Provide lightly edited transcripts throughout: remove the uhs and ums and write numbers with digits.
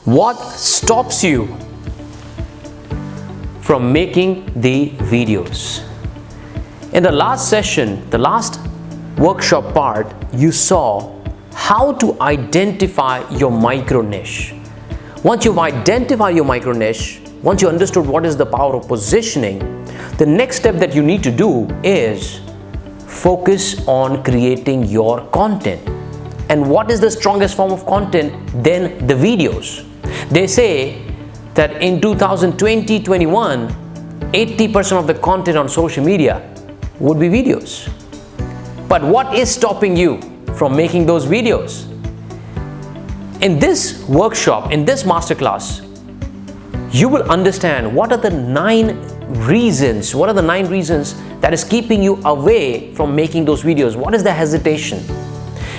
What stops you from making the videos? In the last session, the last workshop part, you saw how to identify your micro niche. Once you've identified your micro niche, once you understood what is the power of positioning, the next step that you need to do is focus on creating your content. And what is the strongest form of content than the videos? They say that in 2020-21, 80% of the content on social media would be videos. But what is stopping you from making those videos? In this workshop, in this masterclass, you will understand what are the 9 reasons that is keeping you away from making those videos. What is the hesitation?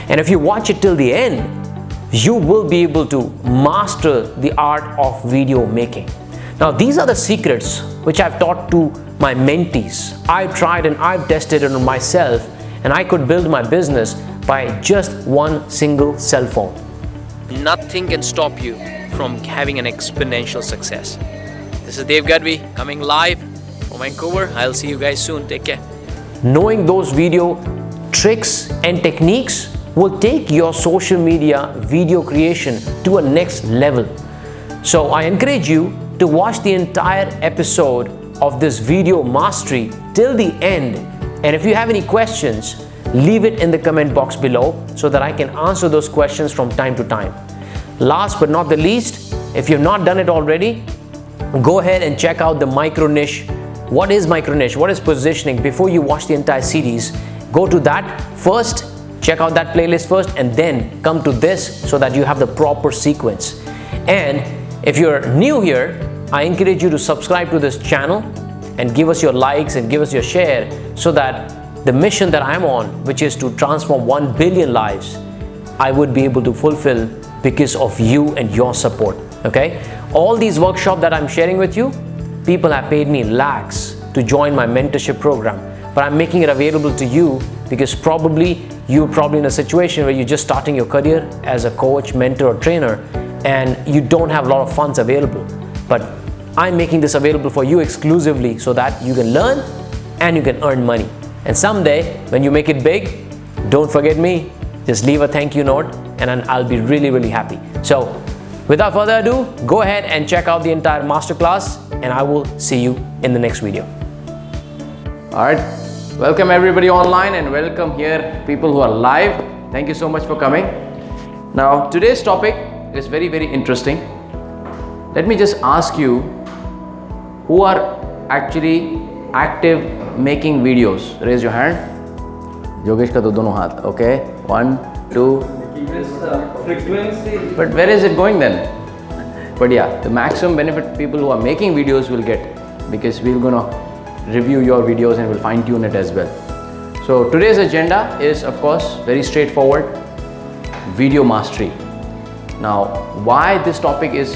And if you watch it till the end, you will be able to master the art of video making. Now, these are the secrets which I've taught to my mentees. I've tried and I've tested it on myself, and I could build my business by just one single cell phone. Nothing can stop you from having an exponential success. This is Dev Gadhvi coming live from Vancouver. I'll see you guys soon. Take care. Knowing those video tricks and techniques will take your social media video creation to a next level. So I encourage you to watch the entire episode of this video mastery till the end. And if you have any questions, leave it in the comment box below so that I can answer those questions from time to time. Last but not the least, if you've not done it already, go ahead and check out the micro niche. What is micro niche? What is positioning? Before you watch the entire series, go to that first, check out that playlist first, and then come to this so that you have the proper sequence. And if you're new here, I encourage you to subscribe to this channel and give us your likes and give us your share so that the mission that I'm on, which is to transform 1 billion lives, I would be able to fulfill because of you and your support. Okay? All these workshops that I'm sharing with you, people have paid me lakhs to join my mentorship program, but I'm making it available to you because you're probably in a situation where you're just starting your career as a coach, mentor, or trainer, and you don't have a lot of funds available. But I'm making this available for you exclusively so that you can learn and you can earn money. And someday, when you make it big, don't forget me. Just leave a thank you note and I'll be really, really happy. So, without further ado, go ahead and check out the entire masterclass, and I will see you in the next video. All right. Welcome everybody online, and welcome here people who are live. Thank you so much for coming. Now, today's topic is very, very interesting. Let me just ask you, who are actually active making videos? Raise your hand. Yogesh ka to dono haath. Okay. 1, 2. Frequency. But where is it going then? But yeah, the maximum benefit people who are making videos will get, because we're gonna review your videos and we'll fine tune it as well. So today's agenda is, of course, very straightforward: video mastery. Now, why this topic is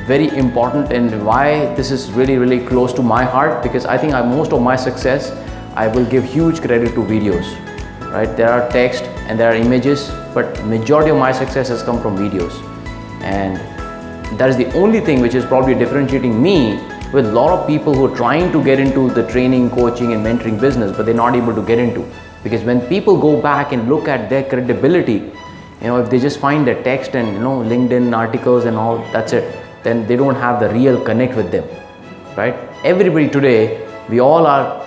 very important and why this is really, really close to my heart, because I think most of my success, I will give huge credit to videos, right? There are text and there are images, but majority of my success has come from videos. And that is the only thing which is probably differentiating me with a lot of people who are trying to get into the training, coaching and mentoring business, but they're not able to get into. Because when people go back and look at their credibility, if they just find the text and LinkedIn articles and all, that's it, then they don't have the real connect with them, right? Everybody today, we all are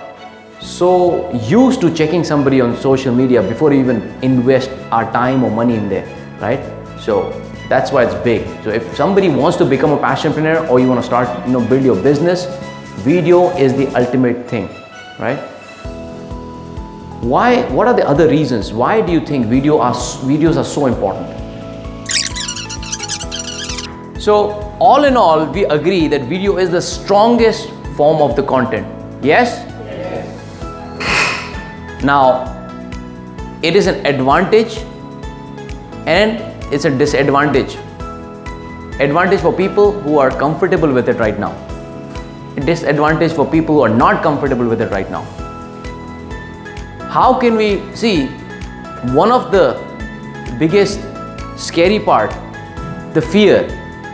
so used to checking somebody on social media before we even invest our time or money in there, right? So that's why it's big. So if somebody wants to become a passionpreneur, or you want to start, build your business, video is the ultimate thing, right? Why? What are the other reasons? Why do you think videos are so important? So all in all, we agree that video is the strongest form of the content. Yes? Yes. Now, it is an advantage and it's a disadvantage. Advantage for people who are comfortable with it right now. Disadvantage for people who are not comfortable with it right now. How can we see? One of the biggest scary part, the fear,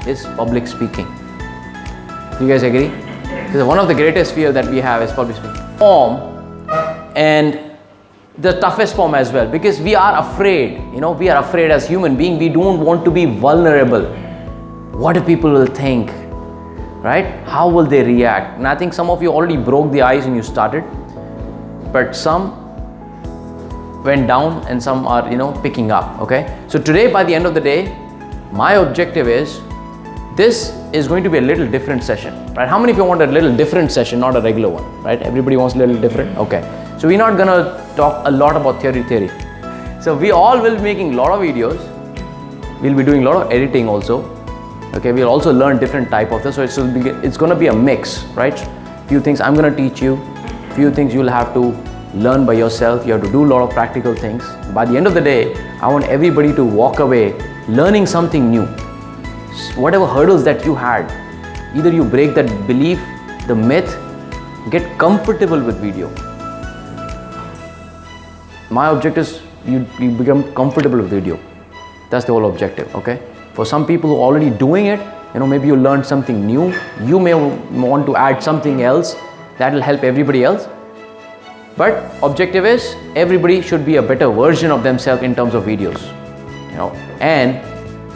is public speaking. Do you guys agree? Because one of the greatest fear that we have is public speaking. And the toughest form as well, because we are afraid, we are afraid as human beings. We don't want to be vulnerable. What do people will think, right? How will they react? And I think some of you already broke the ice and you started, but some went down and some are, picking up. Okay, so today, by the end of the day, my objective is, this is going to be a little different session, right? How many of you want a little different session, not a regular one, right? Everybody wants a little different. Okay, so we're not gonna talk a lot about theory. So we all will be making a lot of videos. We'll be doing a lot of editing also. Okay, we'll also learn different type of this. So it's gonna be a mix, right? Few things I'm gonna teach you, few things you'll have to learn by yourself. You have to do a lot of practical things. By the end of the day, I want everybody to walk away learning something new. Whatever hurdles that you had, either you break that belief, the myth, get comfortable with video. My objective is you become comfortable with video. That's the whole objective, okay? For some people who are already doing it, maybe you learned something new. You may want to add something else that will help everybody else. But objective is, everybody should be a better version of themselves in terms of videos. And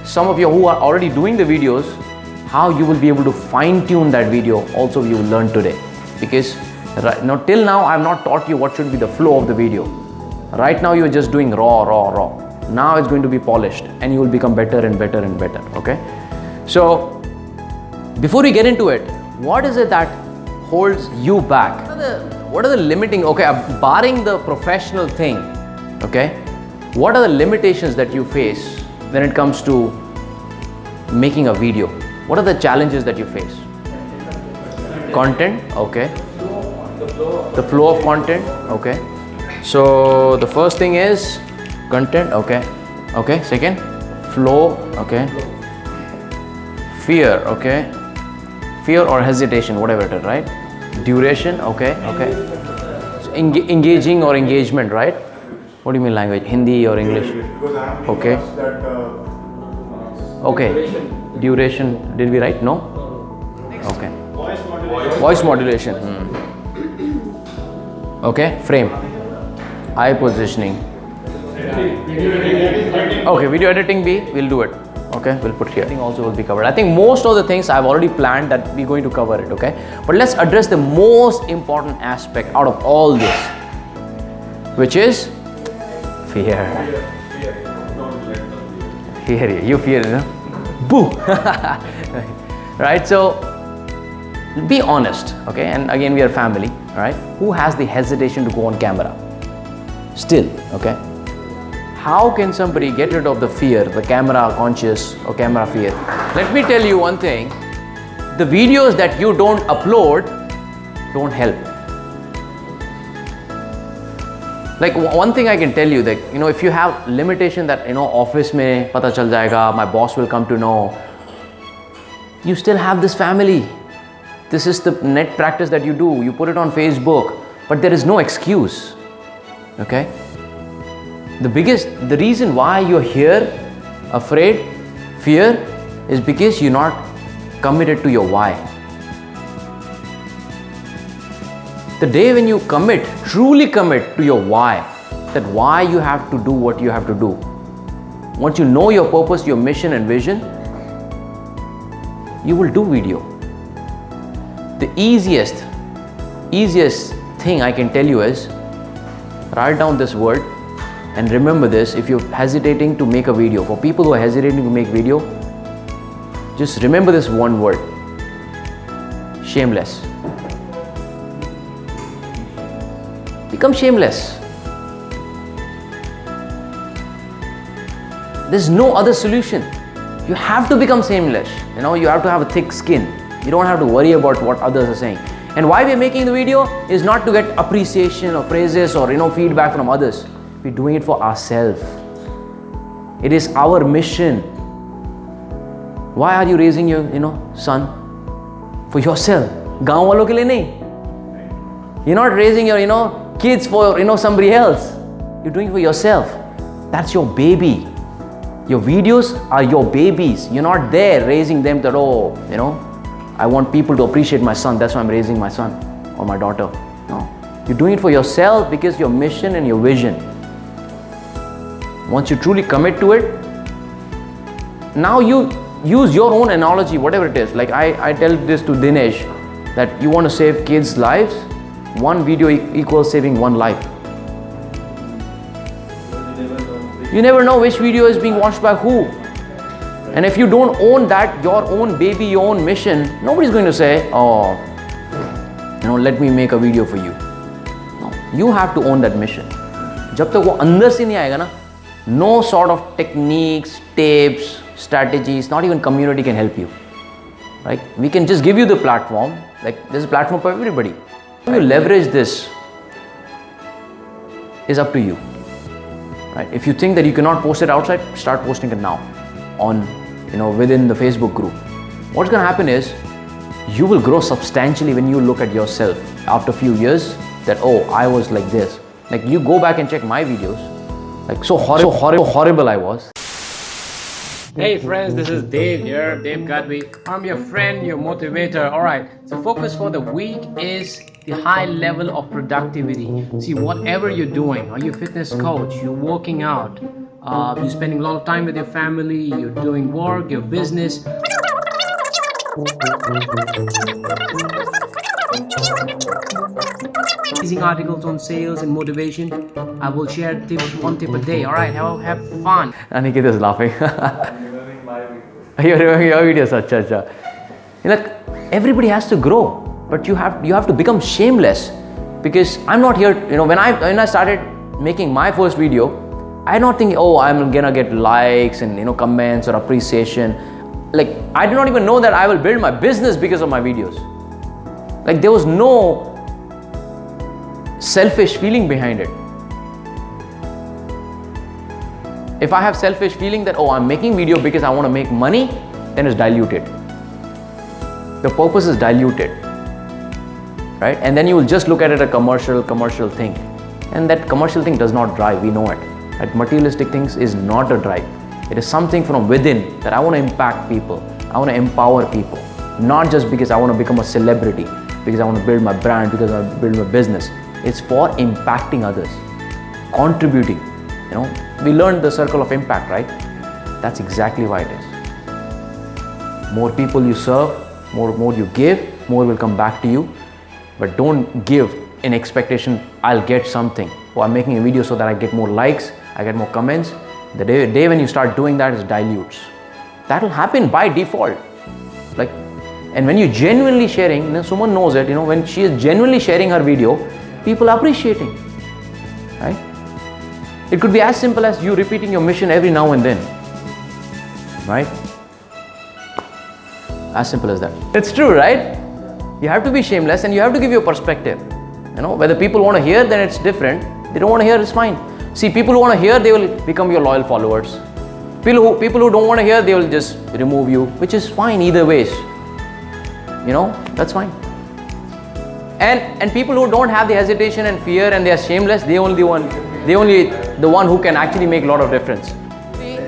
some of you who are already doing the videos, how you will be able to fine tune that video also you will learn today. Because till now I have not taught you what should be the flow of the video. Right now you are just doing raw. Now it's going to be polished and you will become better and better and better. Okay, so before we get into it, what is it that holds you back? What are the limiting, barring the professional thing, okay, what are the limitations that you face when it comes to making a video? What are the challenges that you face? Content, okay. The flow of content, okay. So the first thing is content, okay. Second, flow, okay. Fear, okay. Fear or hesitation, whatever it is, right? Duration, okay. So engaging or engagement, right? What do you mean language? Hindi or English? Okay. Duration, did we write? No? Okay. Voice modulation. Okay, frame. Eye positioning. Okay, video editing B, we'll do it. Okay, we'll put here. I think also will be covered. I think most of the things I've already planned that we're going to cover it, okay? But let's address the most important aspect out of all this, which is fear. You fear, boo. Right, so be honest, okay? And again, we are family, right? Who has the hesitation to go on camera? Still, okay? How can somebody get rid of the fear, the camera conscious or camera fear? Let me tell you one thing. The videos that you don't upload don't help. Like one thing I can tell you that, if you have limitation that, office mein pata chal jayega, my boss will come to know, you still have this family. This is the net practice that you do. You put it on Facebook, but there is no excuse, okay? The reason why you're here, afraid, fear, is because you're not committed to your why. The day when you truly commit to your why, that why you have to do what you have to do. Once you know your purpose, your mission and vision, you will do video. The easiest thing I can tell you is, write down this word and remember this. If you're hesitating to make a video, for people who are hesitating to make video, just remember this one word: shameless. Become shameless. There's no other solution. You have to become shameless. You have to have a thick skin. You don't have to worry about what others are saying. And why we're making the video is not to get appreciation or praises or feedback from others. We're doing it for ourselves. It is our mission. Why are you raising your son? For yourself. Gaon walo ke liye nahi. You're not raising your kids for somebody else. You're doing it for yourself. That's your baby. Your videos are your babies. You're not there raising them that, oh, I want people to appreciate my son, that's why I'm raising my son or my daughter. No. You're doing it for yourself because your mission and your vision. Once you truly commit to it, now you use your own analogy, whatever it is. Like I tell this to Dinesh, that you want to save kids' lives, one video equals saving one life. You never know which video is being watched by who. And if you don't own that, your own baby, your own mission, nobody's going to say, oh, let me make a video for you. No, you have to own that mission. जब तक वो अंदर से नहीं आएगा ना, no sort of techniques, tips, strategies, not even community can help you. Right? We can just give you the platform. Like there's a platform for everybody. How you leverage this is up to you. Right? If you think that you cannot post it outside, start posting it now on, within the Facebook group. What's going to happen is you will grow substantially when you look at yourself after a few years that, oh, I was like this. Like you go back and check my videos, like so horrible I was. Hey friends, this is Dev here, Dev Gadhvi. I'm your friend, your motivator. Alright, so focus for the week is the high level of productivity. See, whatever you're doing, are you a fitness coach, you're working out, you're spending a lot of time with your family, you're doing work, your business. Amazing articles on sales and motivation. I will share tips, one tip a day. Alright, have fun. Aniket is laughing. You're doing your videos, acha. Look, everybody has to grow, but you have to become shameless. Because I'm not here, when I started making my first video, I don't think, oh, I'm gonna get likes and comments or appreciation. Like I did not even know that I will build my business because of my videos. Like there was no selfish feeling behind it. If I have selfish feeling that, oh, I'm making video because I want to make money, then it's diluted. The purpose is diluted, right? And then you will just look at it a commercial thing. And that commercial thing does not drive, we know it. That materialistic things is not a drive. It is something from within that I want to impact people. I want to empower people. Not just because I want to become a celebrity, because I want to build my brand, because I want to build my business. It's for impacting others, contributing. We learned the circle of impact, right? That's exactly why it is. More people you serve, more you give, more will come back to you. But don't give in expectation, I'll get something. Oh, I'm making a video so that I get more likes, I get more comments. The day when you start doing that, it dilutes. That will happen by default. And when you're genuinely sharing, someone knows it, when she is genuinely sharing her video, people are appreciating, right? It could be as simple as you repeating your mission every now and then, right? As simple as that. It's true, right? You have to be shameless and you have to give your perspective. Whether people want to hear, then it's different. They don't want to hear, it's fine. See, people who want to hear, they will become your loyal followers. People who don't want to hear, they will just remove you, which is fine either ways. That's fine. And people who don't have the hesitation and fear and they are shameless, they only the one who can actually make a lot of difference,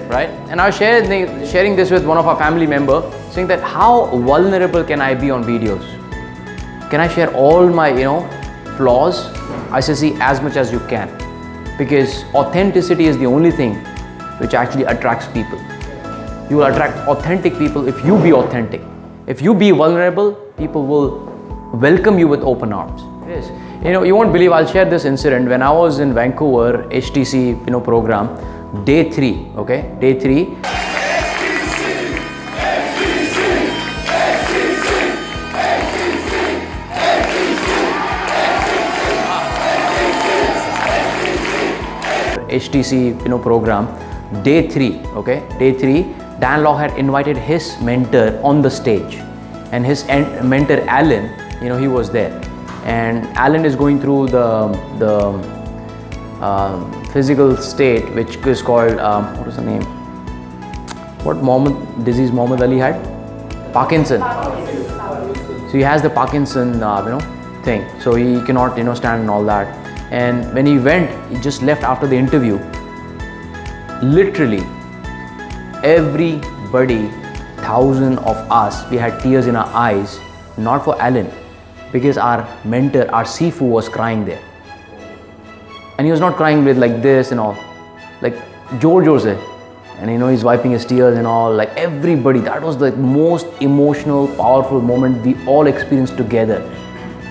right? And I was sharing this with one of our family member, saying that how vulnerable can I be on videos? Can I share all my flaws? I say, see, as much as you can, because authenticity is the only thing which actually attracts people. You will attract authentic people if you be authentic. If you be vulnerable, people will welcome you with open arms. Yes. You won't believe, I'll share this incident. When I was in Vancouver, HTC, program, day 3, okay? Day 3. HTC, program, day 3, okay? Day 3, Dan Locke had invited his mentor on the stage, and his mentor Alan, he was there. And Alan is going through the physical state, which is called, what is the name? What disease Muhammad Ali had? Parkinson. So he has the Parkinson, thing. So he cannot, stand and all that. And when he went, he just left after the interview. Literally, everybody, thousand of us, we had tears in our eyes, not for Alan, because our mentor, our Sifu was crying there. And he was not crying with like this and all, like George Jose. And he's wiping his tears and all, like everybody. That was the most emotional, powerful moment we all experienced together.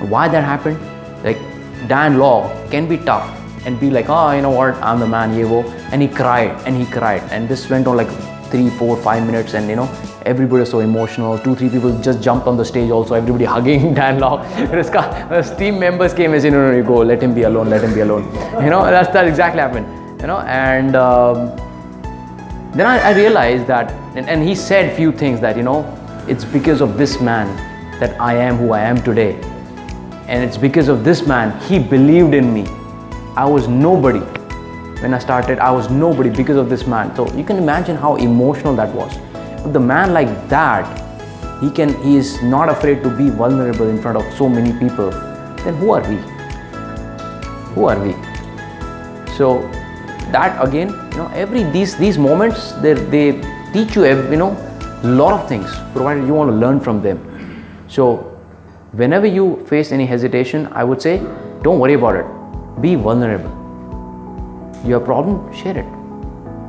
Why that happened? Like Dan Law can be tough and be like, oh, you know what, I'm the man, ye wo. And he cried and he cried. And this went on like 3, 4, 5 minutes, and everybody was so emotional. 2, 3 people just jumped on the stage also, everybody hugging Dan Law. His team members came and said, no, you go, let him be alone, let him be alone. That exactly happened. And then I realized that, and he said few things that, it's because of this man that I am who I am today. And it's because of this man, he believed in me. I was nobody. When I started, I was nobody because of this man. So you can imagine how emotional that was. But the man like that, he is not afraid to be vulnerable in front of so many people. Then who are we? Who are we? So that again, these moments, they teach you, lot of things, provided you want to learn from them. So whenever you face any hesitation, I would say, don't worry about it. Be vulnerable. You have a problem, share it,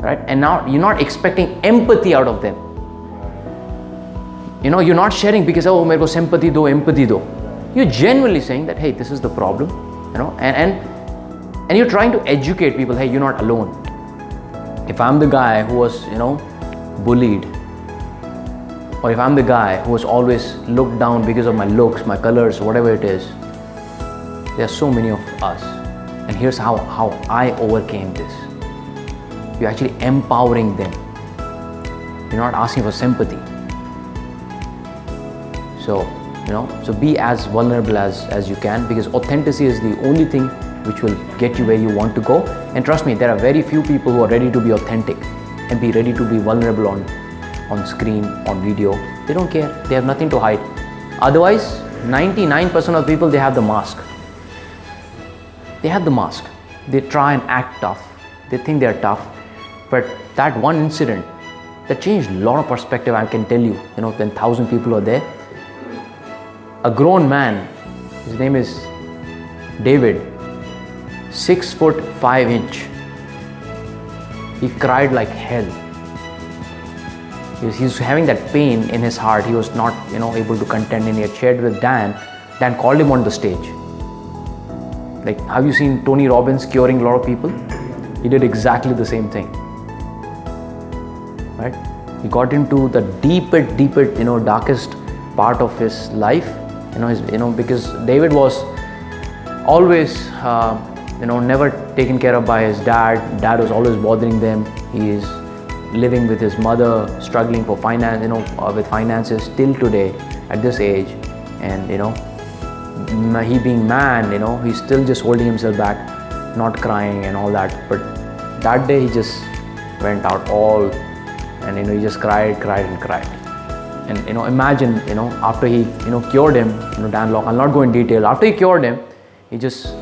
right? And now you're not expecting empathy out of them. You're not sharing because, oh, mere ko sympathy do, empathy do. You're genuinely saying that, hey, this is the problem, and you're trying to educate people, hey, you're not alone. If I'm the guy who was, bullied, or if I'm the guy who was always looked down because of my looks, my colors, whatever it is, there are so many of us. And here's how I overcame this. You're actually empowering them. You're not asking for sympathy. So, so be as vulnerable as you can, because authenticity is the only thing which will get you where you want to go. And trust me, there are very few people who are ready to be authentic and be ready to be vulnerable on screen, on video. They don't care. They have nothing to hide. Otherwise, 99% of people, they have the mask. They have the mask. They try and act tough. They think they are tough. But that one incident, that changed a lot of perspective, I can tell you. When 1,000 people are there. A grown man, his name is David, 6'5". He cried like hell. He was having that pain in his heart. He was not, able to contend, and he had shared with Dan. Dan called him on the stage. Like, have you seen Tony Robbins curing a lot of people? He did exactly the same thing. Right? He got into the deepest, darkest part of his life. Because David was always, never taken care of by his dad. Dad was always bothering them. He is living with his mother, struggling for finance, with finances till today at this age. And, he being man, he's still just holding himself back, not crying and all that. But that day he just went out all, and he just cried. And imagine, after he cured him, Dan Locke, I'll not go in detail. After he cured him, he just,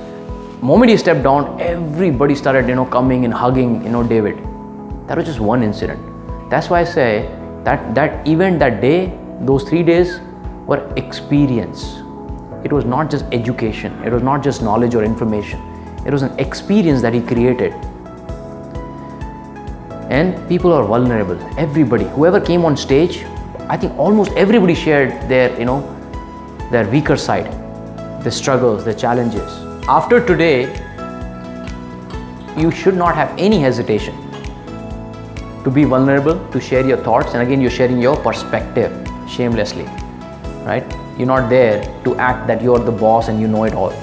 moment he stepped down, everybody started coming and hugging David. That was just one incident. That's why I say that event, that day, those 3 days were experience. It was not just education. It was not just knowledge or information. It was an experience that he created. And people are vulnerable. Everybody, whoever came on stage, I think almost everybody shared their, their weaker side, their struggles, their challenges. After today, you should not have any hesitation to be vulnerable, to share your thoughts. And again, you're sharing your perspective shamelessly, right? You're not there to act that you're the boss and you know it all.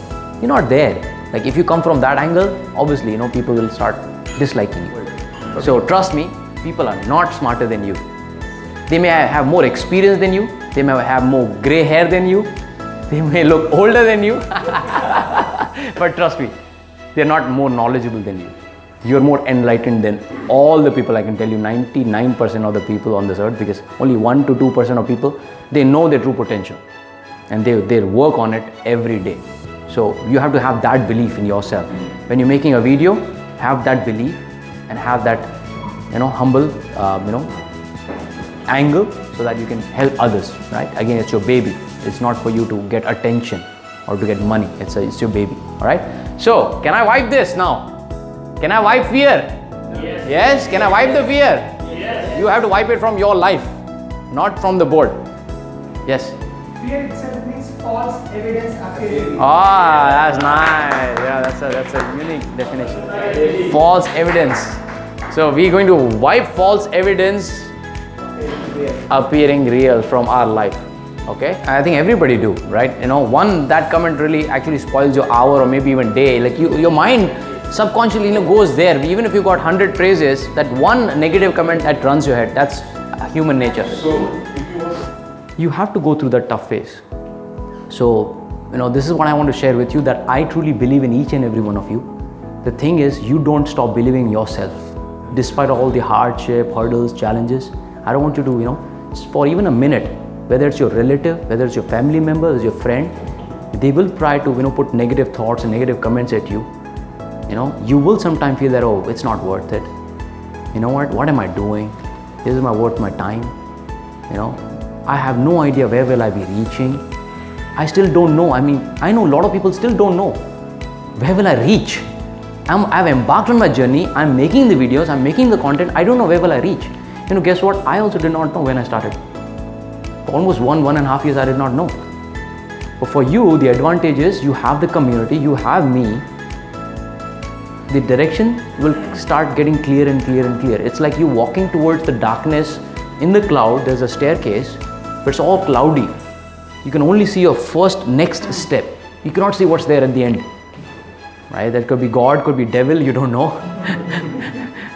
You're not there. Like, if you come from that angle, obviously, people will start disliking you. So trust me, people are not smarter than you. They may have more experience than you. They may have more gray hair than you. They may look older than you. But trust me, they're not more knowledgeable than you. You're more enlightened than all the people. I can tell you 99% of the people on this earth, because only 1 to 2% of people, they know their true potential. And they work on it every day. So you have to have that belief in yourself. When you're making a video, have that belief and have that, humble, angle so that you can help others, right? Again, it's your baby. It's not for you to get attention or to get money. It's your baby, all right? So, can I wipe this now? Can I wipe fear? Yes. Yes? Can I wipe the fear? Yes. You have to wipe it from your life, not from the board. Yes? Fear itself means false evidence appearing. Ah, that's nice. Yeah, that's a unique definition. False evidence. So we're going to wipe false evidence appearing real from our life. Okay? I think everybody do, right? You know, that comment really actually spoils your hour or maybe even day. Like your mind subconsciously goes there. Even if you got 100 praises, that one negative comment that runs your head, that's human nature. So, You have to go through that tough phase. So, this is what I want to share with you, that I truly believe in each and every one of you. The thing is, you don't stop believing in yourself. Despite all the hardship, hurdles, challenges, I don't want you to, for even a minute, whether it's your relative, whether it's your family member, whether it's your friend, they will try to, put negative thoughts and negative comments at you. You will sometimes feel that, oh, it's not worth it. You know what am I doing? This is worth my time. I have no idea where will I be reaching. I still don't know. I know a lot of people still don't know. Where will I reach? I've embarked on my journey. I'm making the videos. I'm making the content. I don't know where will I reach. Guess what? I also did not know when I started. For almost 1.5 years, I did not know. But for you, the advantage is you have the community, you have me. The direction will start getting clear and clear and clear. It's like you walking towards the darkness in the cloud. There's a staircase, but it's all cloudy. You can only see your next step. You cannot see what's there at the end. Right? That could be God, could be devil, you don't know.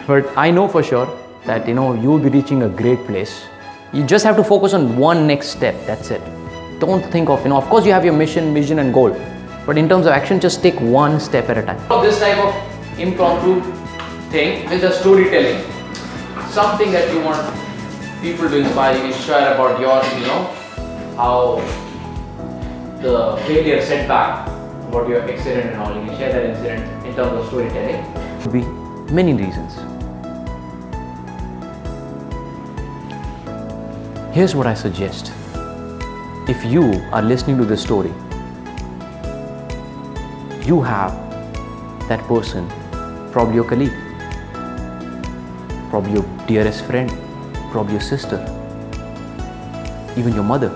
But I know for sure that you will be reaching a great place. You just have to focus on one next step. That's it. Don't think of, of course you have your mission, vision and goal. But in terms of action, just take one step at a time. This type of impromptu thing is a storytelling. Something that you want people to inspire. You can share about your, how the failure setback, about your accident and all. You can share that incident in terms of storytelling. Could be many reasons. Here's what I suggest. If you are listening to this story, you have that person, probably your colleague, probably your dearest friend, probably your sister, even your mother.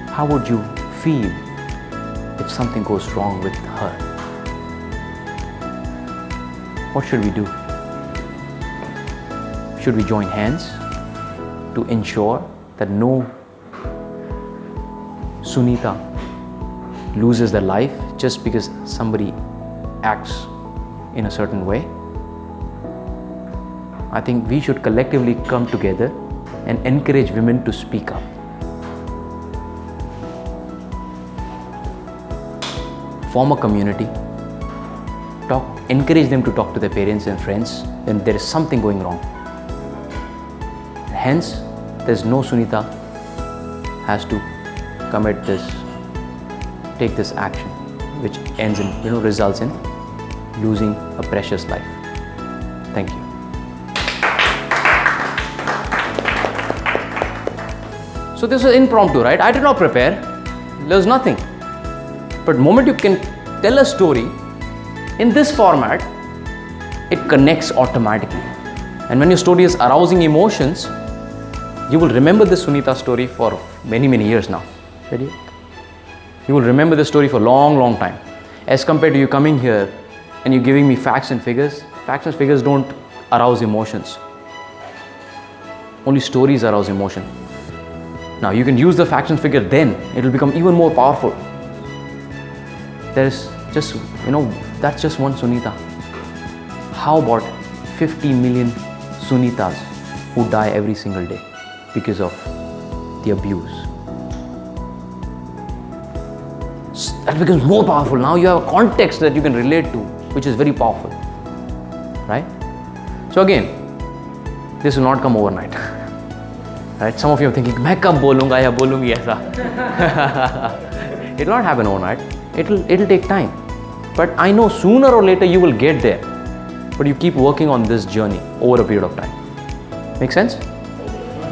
How would you feel if something goes wrong with her? What should we do? Should we join hands to ensure that no Sunita loses their life just because somebody acts in a certain way? I think we should collectively come together and encourage women to speak up. Form a community. Encourage them to talk to their parents and friends when there is something going wrong. Hence, there's no Sunita has to take this action, which ends in, results in losing a precious life. Thank you. So this was impromptu, right? I did not prepare. There was nothing. But the moment you can tell a story in this format, it connects automatically. And when your story is arousing emotions, you will remember this Sunita story for many, many years now. Ready? You will remember this story for a long, long time. As compared to you coming here and you giving me facts and figures. Facts and figures don't arouse emotions. Only stories arouse emotion. Now you can use the facts and figure, then it will become even more powerful. There is just, that's just one Sunita. How about 50 million Sunitas who die every single day because of the abuse? That becomes more powerful. Now you have a context that you can relate to, which is very powerful, right? So again, this will not come overnight, right? Some of you are thinking, "मैं कब बोलूँगा या बोलूँगी ऐसा?" It will not happen overnight. It'll take time, but I know sooner or later you will get there. But you keep working on this journey over a period of time. Make sense?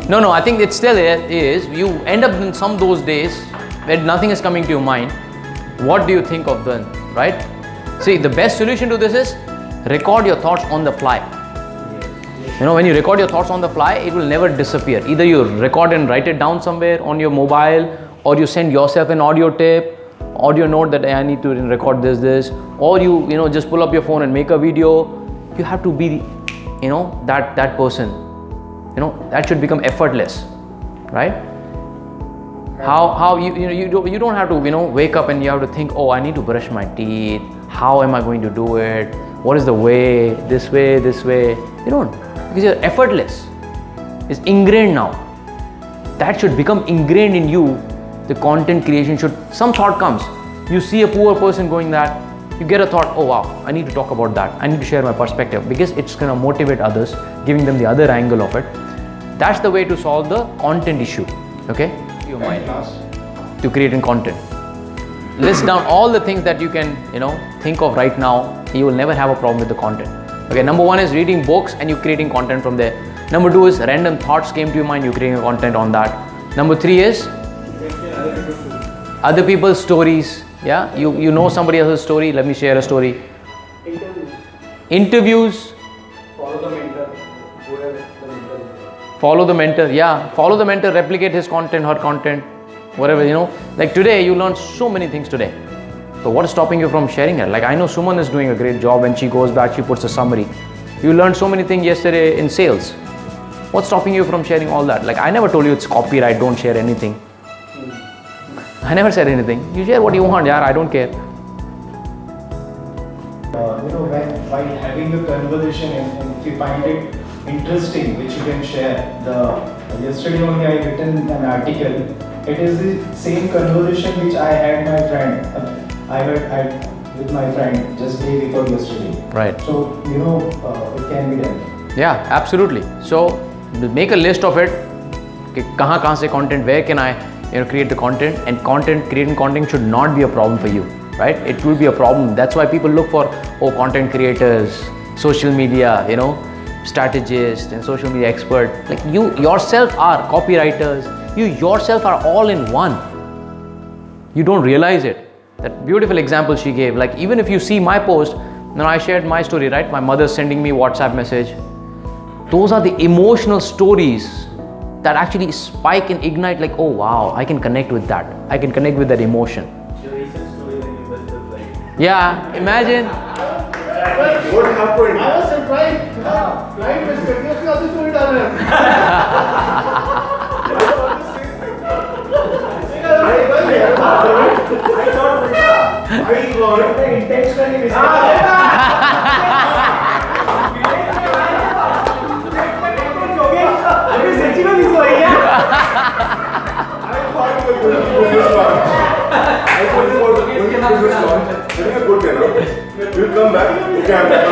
No, I think it still is. You end up in some those days where nothing is coming to your mind. What do you think of then, right? See, the best solution to this is record your thoughts on the fly. You know, when you record your thoughts on the fly, it will never disappear. Either you record and write it down somewhere on your mobile, or you send yourself an audio tape, audio note that I need to record this, or you just pull up your phone and make a video. You have to be, that person. That should become effortless, right? How you don't have to wake up and you have to think, oh, I need to brush my teeth. How am I going to do it? What is the way? This way. You don't, because you're effortless. It's ingrained now. That should become ingrained in you. The content creation should. Some thought comes. You see a poor person going that. You get a thought, oh wow, I need to talk about that. I need to share my perspective, because it's going to motivate others, giving them the other angle of it. That's the way to solve the content issue. Okay? Your mind to creating content. List down all the things that you can, think of right now. You will never have a problem with the content. Okay, number 1 is reading books and you creating content from there. Number 2 is random thoughts came to your mind, you creating content on that. Number 3 is other people's stories. Yeah, you know somebody else's story. Let me share a story. Interviews. Follow the mentor. Whoever the mentor is. Follow the mentor. Yeah, follow the mentor. Replicate his content, her content, whatever. Like today, you learned so many things today. So what is stopping you from sharing it? Like I know Suman is doing a great job. When she goes back, she puts a summary. You learned so many things yesterday in sales. What's stopping you from sharing all that? Like I never told you it's copyright. Don't share anything. I never said anything. You share what you want, yeah. I don't care. While having a conversation and if you find it interesting, which you can share. Yesterday only I written an article. It is the same conversation which I had with my friend just day before yesterday. Right. So it can be done. Yeah, absolutely. So make a list of it. Kahan se content, where can I create the content, and creating content should not be a problem for you, right? It will be a problem. That's why people look for content creators, social media, strategists and social media expert. Like you yourself are copywriters. You yourself are all in one. You don't realize it. That beautiful example she gave. Like even if you see my post, I shared my story, right? My mother's sending me WhatsApp message. Those are the emotional stories that actually spike and ignite, like, oh wow, I can connect with that. I can connect with that emotion. Your recent story when you missed the flight. Yeah, imagine. What happened? I was surprised. Flight was continuously on the story down I thought intentionally We'll come back. Okay, I'm back.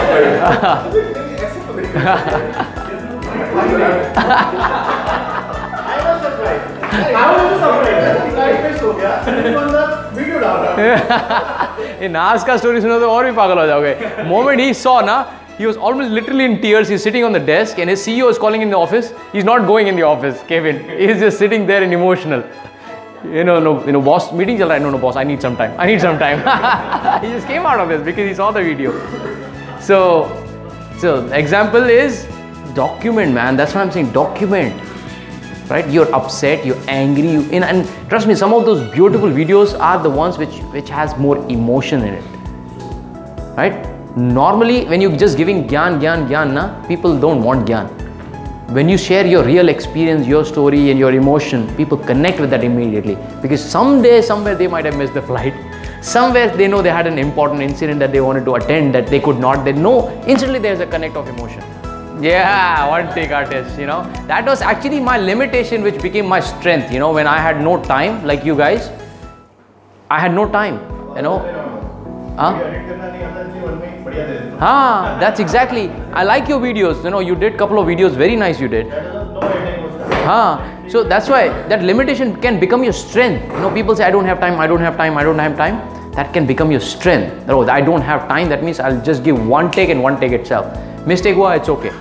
I was surprised. In Nas ka story सुनो तो और भी पागल हो जाओगे. Moment he saw he was almost literally in tears. He's sitting on the desk and his CEO is calling in the office. He's not going in the office, Kevin. He's just sitting there and emotional. Boss meeting chal raha hai. No, boss, I need some time. He just came out of this because he saw the video. So example is document, man. That's what I'm saying. Document. Right? You're upset, you're angry, and trust me, some of those beautiful videos are the ones which has more emotion in it. Right? Normally, when you're just giving gyan, people don't want gyan. When you share your real experience, your story and your emotion, people connect with that immediately. Because someday, somewhere they might have missed the flight. Somewhere they know they had an important incident that they wanted to attend that they could not. They know instantly there's a connect of emotion. Yeah, one take artist, That was actually my limitation which became my strength, when I had no time, like you guys. I had no time, That's exactly. I like your videos, you did couple of videos, very nice you did. So that's why that limitation can become your strength. People say I don't have time. That can become your strength. I don't have time, that means I'll just give one take and one take itself. Mistake hua, it's okay.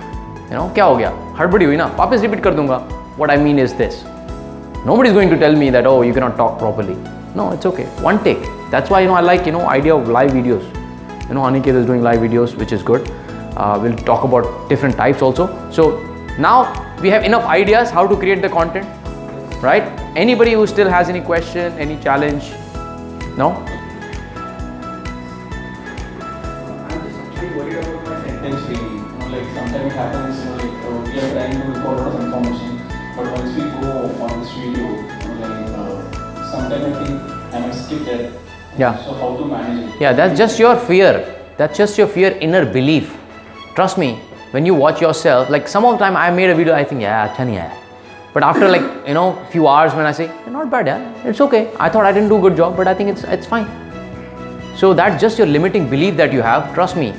क्या हो गया, हड़बड़ी हुई ना, वापस repeat कर दूंगा. What I mean is this. Nobody is going to tell me that, oh, you cannot talk properly. No, it's okay. One take. That's why, I like, idea of live videos. Aniket is doing live videos, which is good. We'll talk about different types also. So now we have enough ideas how to create the content, right? Anybody who still has any question, any challenge? No? I'm just actually worried about my sentence really. Like sometimes it happens, we are trying to record a lot of information, but once we go on this video, sometimes I think I might skip that. Yeah. So how to manage it? Yeah, that's just your fear. That's just your fear, inner belief. Trust me, when you watch yourself, like some of the time I made a video, I think, yeah, acha nahi aaya. But after like, few hours when I say, not bad, yeah, it's okay. I thought I didn't do a good job, but I think it's fine. So that's just your limiting belief that you have. Trust me,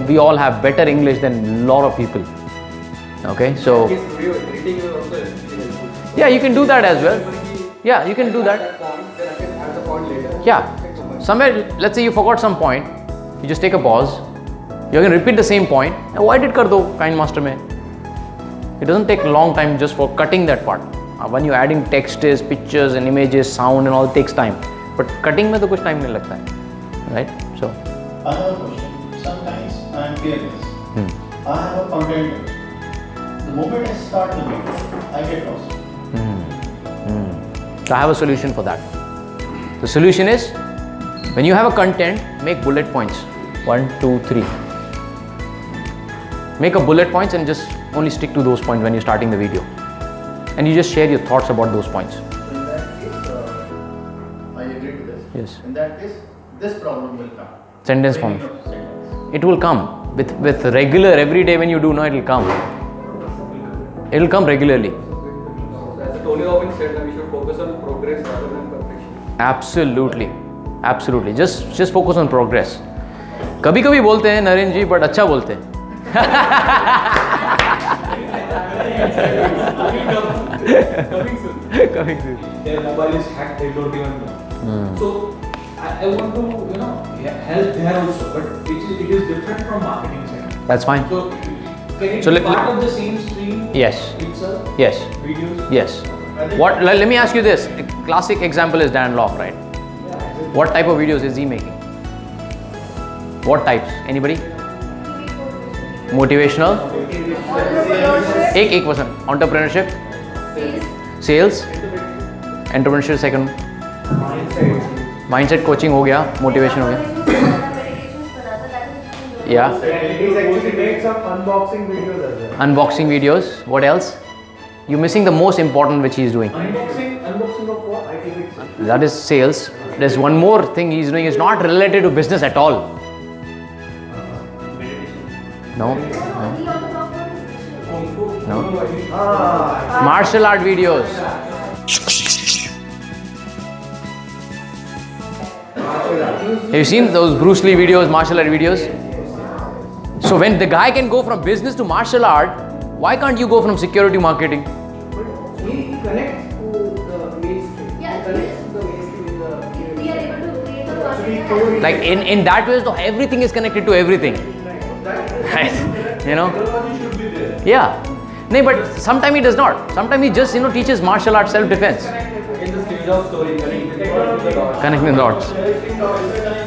we all have better English than a lot of people. Okay, so yeah, you can do that as well. Yeah, you can do that. Yeah, somewhere, let's say you forgot some point, you just take a pause. You can repeat the same point. Why did kar do kind master mein? It doesn't take a long time just for cutting that part. When you're adding texts, pictures and images, sound and all, it takes time. But cutting mein to kuch time nahi lagta hai. Right? So Another question. Sometimes I am fearless. I have a content. The moment I start the video, I get lost. So I have a solution for that. The solution is, when you have a content, make bullet points. 1, 2, 3. Make a bullet points and just only stick to those points when you're starting the video. And you just share your thoughts about those points. In that case, I agree to this. Yes. In that case, this problem will come. Sentence form. Sentence. It will come with regular, every day when you do, it will come. It will come regularly. As Tony Robbins said, we should focus on progress rather than perfection. Absolutely. Absolutely. Just focus on progress. कभी-कभी बोलते हैं नरेंद्र जी, but अच्छा बोलते हैं. Coming soon. Their mobile is hacked, they don't even know. So I want to help there also, but it is different from marketing side. That's fine. So can it So be let- part of the same stream? Yes. Itself? Yes. Videos? Yes. Let me ask you this. A classic example is Dan Locke, right? What type of videos is he making? What types? Anybody? Motivational? एक person. Entrepreneurship? Sales? Entrepreneurship second. Mindset coaching हो गया. Motivation हो गया. Yeah. It is actually make some unboxing videos as well. Unboxing videos. What else? You're missing the most important which he is doing. Unboxing of what? That is sales. There's one more thing he's doing. It's not related to business at all. No. No. Martial art videos. Have you seen those Bruce Lee videos, martial art videos? So when the guy can go from business to martial art, why can't you go from security marketing? He connects to the mainstream. Yeah, He connects to the mainstream in the we are able to create a content. Like in that way, so everything is connected to everything. Right? technology should be there. Yeah. No, but sometimes he does not. Sometimes he just teaches martial arts, self-defense. In the stage of story, connecting the dots to the dots. Connecting the dots. Connecting dots,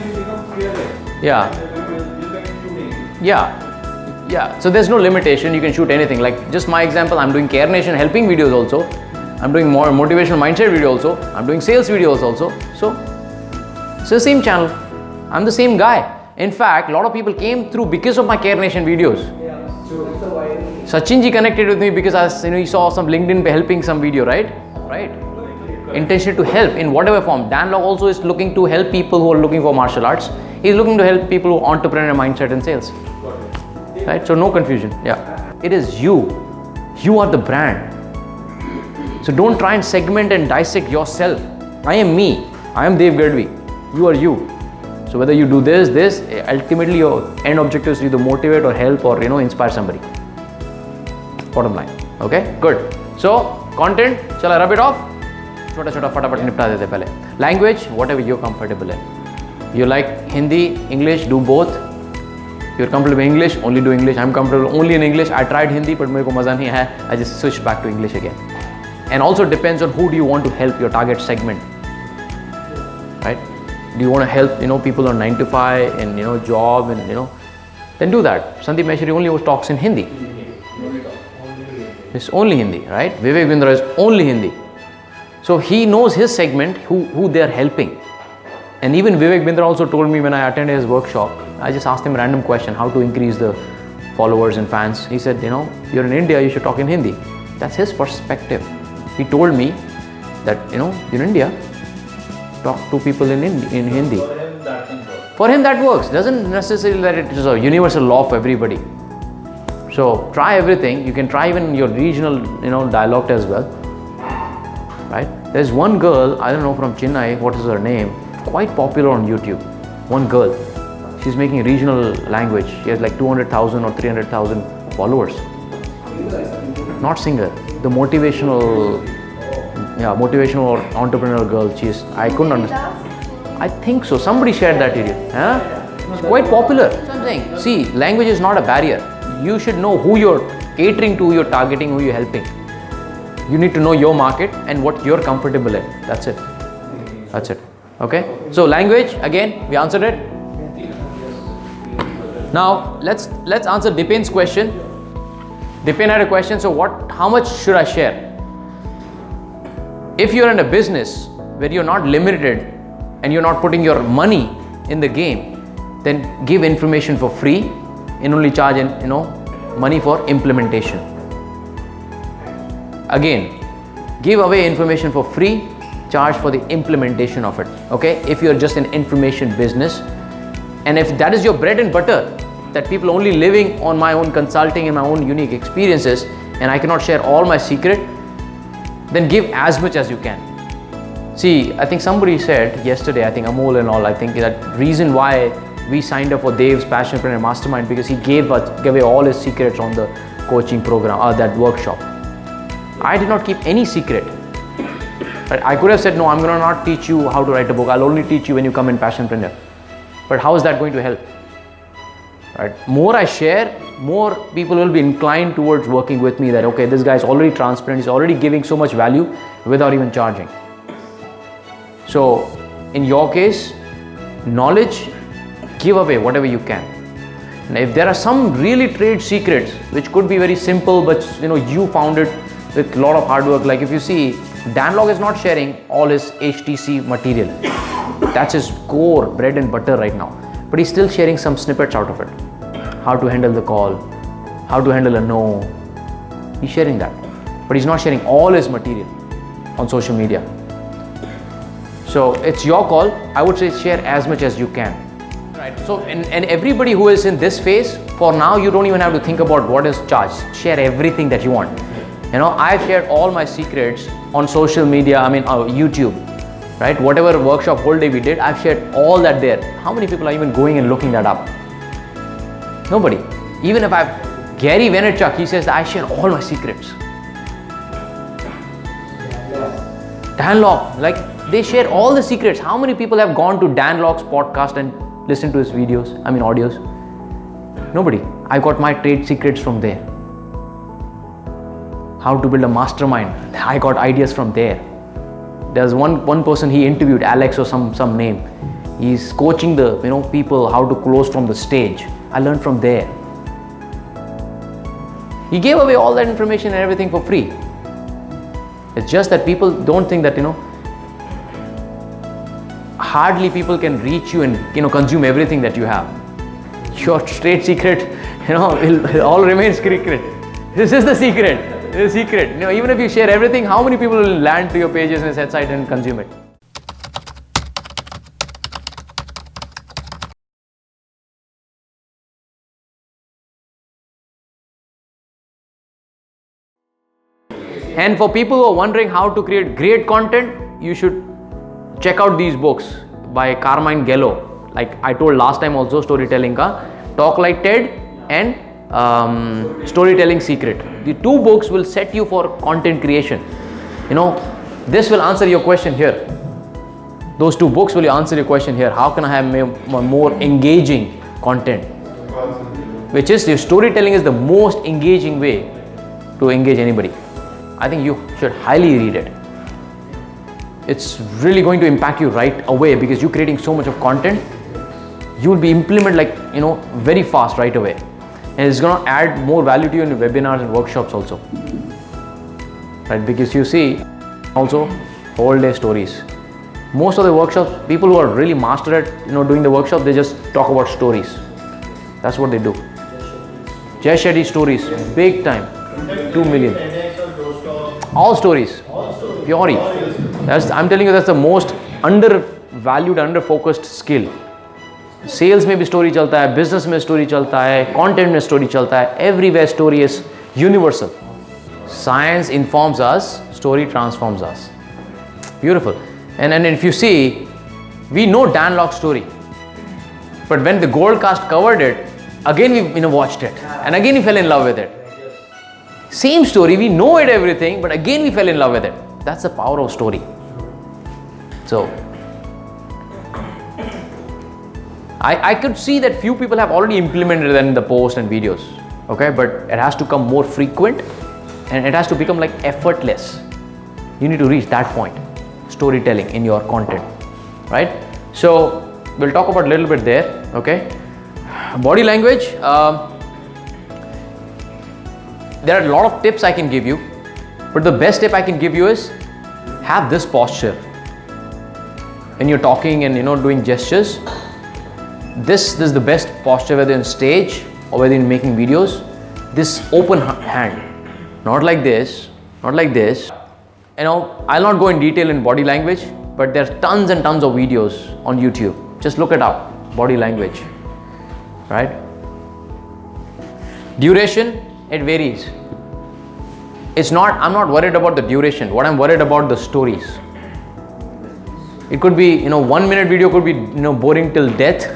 you become fearless. Yeah. You can shooting. Yeah. So there's no limitation. You can shoot anything. Like just my example, I'm doing Care Nation helping videos also. I'm doing more motivational mindset video also. I'm doing sales videos also. So it's the same channel. I'm the same guy. In fact, a lot of people came through because of my Care Nation videos. Yeah, so that's the viral. Sachin ji connected with me because he saw some LinkedIn pe helping some video, right? Intention to help in whatever form. Dan Locke also is looking to help people who are looking for martial arts. He's looking to help people who are entrepreneur mindset and sales. Right? So no confusion. Yeah. It is you. You are the brand. So don't try and segment and dissect yourself. I am me. I am Dev Gadhvi. You are you. So whether you do this, ultimately your end objective is to either motivate or help or inspire somebody. Bottom line. Okay? Good. So content, shall I rub it off? छोटा छोटा फटाफट निपटा देते पहले. Language, whatever you're comfortable in. You like Hindi, English, do both. You're comfortable in English, only do English. I'm comfortable only in English. I tried Hindi, but मेरे को मज़ा नहीं आया. I just switched back to English again. And also depends on who do you want to help, your target segment. Right? Do you want to help, people on 9 to 5 and, job and, then do that. Sandeep Maheshwari only talks in Hindi. It's only Hindi, right? Vivek Bindra is only Hindi. So he knows his segment, who they are helping. And even Vivek Bindra also told me when I attended his workshop, I just asked him a random question, how to increase the followers and fans. He said, you're in India, you should talk in Hindi. That's his perspective. He told me that, you're in India, talk to people in Hindi. For him, that can work. For him that works. Doesn't necessarily that it is a universal law for everybody. So try everything. You can try even your regional, dialect as well. Right? There's one girl, I don't know, from Chennai, what is her name? Quite popular on YouTube. One girl. She's making regional language. She has like 200,000 or 300,000 followers. Not singer. The motivational entrepreneur girl. I couldn't understand. I think so. Somebody shared that video. It's quite popular. That's what I'm saying. See, language is not a barrier. You should know who you're catering to, who you're targeting, who you're helping. You need to know your market and what you're comfortable in. That's it. That's it. Okay? So language, again, we answered it. Now let's answer Dipen's question. Dipen had a question. So how much should I share? If you're in a business where you're not limited and you're not putting your money in the game, then give information for free and only charge money for implementation. Again, give away information for free, charge for the implementation of it. Okay? If you're just an information business, and if that is your bread and butter, that people only living on my own consulting and my own unique experiences, and I cannot share all my secret, then give as much as you can. See, I think somebody said yesterday, I think Amol and all, I think that reason why we signed up for Dev's Passionpreneur Mastermind, because he gave away all his secrets on the coaching program, that workshop. I did not keep any secret. Right? I could have said, no, I'm going to not teach you how to write a book. I'll only teach you when you come in Passionpreneur. But how is that going to help? Right? More I share, more people will be inclined towards working with me, that okay, this guy is already transparent, he's already giving so much value without even charging. So in your case, knowledge, give away whatever you can. And if there are some really trade secrets which could be very simple, but you found it with a lot of hard work, like if you see, Dan Log is not sharing all his HTC material. That's his core bread and butter right now. But he's still sharing some snippets out of it. How to handle the call, how to handle a no. He's sharing that. But he's not sharing all his material on social media. So it's your call. I would say share as much as you can. Right. So and everybody who is in this phase, for now you don't even have to think about what is charged. Share everything that you want. I've shared all my secrets on social media, YouTube, right? Whatever workshop whole day we did, I've shared all that there. How many people are even going and looking that up? Nobody. Even if Gary Vaynerchuk, he says that I share all my secrets. Dan Lok, like they share all the secrets. How many people have gone to Dan Lok's podcast and listened to his videos, audios? Nobody. I got my trade secrets from there. How to build a mastermind, I got ideas from there. There's one person he interviewed, Alex or some name. He's coaching the people how to close from the stage. I learned from there. He gave away all that information and everything for free. It's just that people don't think that hardly people can reach you and consume everything that you have. Your trade secret, will all remain secret. This is the secret. The secret. Even if you share everything, how many people will land to your pages and set site and consume it? And for people who are wondering how to create great content, you should check out these books by Carmine Gallo. Like I told last time also, storytelling ka Talk Like Ted and Storytelling Secret. The two books will set you for content creation. This will answer your question here. Those two books will answer your question here. How can I have more engaging content? which is your storytelling is the most engaging way to engage anybody. I think you should highly read it. It's really going to impact you right away because you're creating so much of content. You will be implemented very fast right away. And it's going to add more value to you in your webinars and workshops also. Right? Because you see also whole day stories. Most of the workshops, people who are really master at doing the workshop, they just talk about stories. That's what they do. Jay Shetty stories, big time, 2 million. All stories, purely. I'm telling you, that's the most undervalued, under-focused skill. Sales में भी story चलता है, business में story चलता है, content में story चलता है. Everywhere story is universal. Science informs us, story transforms us. Beautiful. And if you see, we know Dan Locke's story, but when the Gold Cast covered it, again we watched it, and again we fell in love with it. Same story, we know it everything, but again we fell in love with it. That's the power of story. So I could see that few people have already implemented it in the posts and videos, okay, but it has to come more frequent and it has to become like effortless. You need to reach that point, storytelling in your content, right? So we'll talk about a little bit there, okay? Body language, there are a lot of tips I can give you, but the best tip I can give you is have this posture. When you're talking and doing gestures, this is the best posture, whether on stage or whether in making videos. This open hand, not like this, not like this. I'll not go in detail in body language, but there's tons and tons of videos on YouTube. Just look it up, body language, right? Duration, it varies. I'm not worried about the duration. What I'm worried about the stories. It could be, 1 minute video could be, boring till death,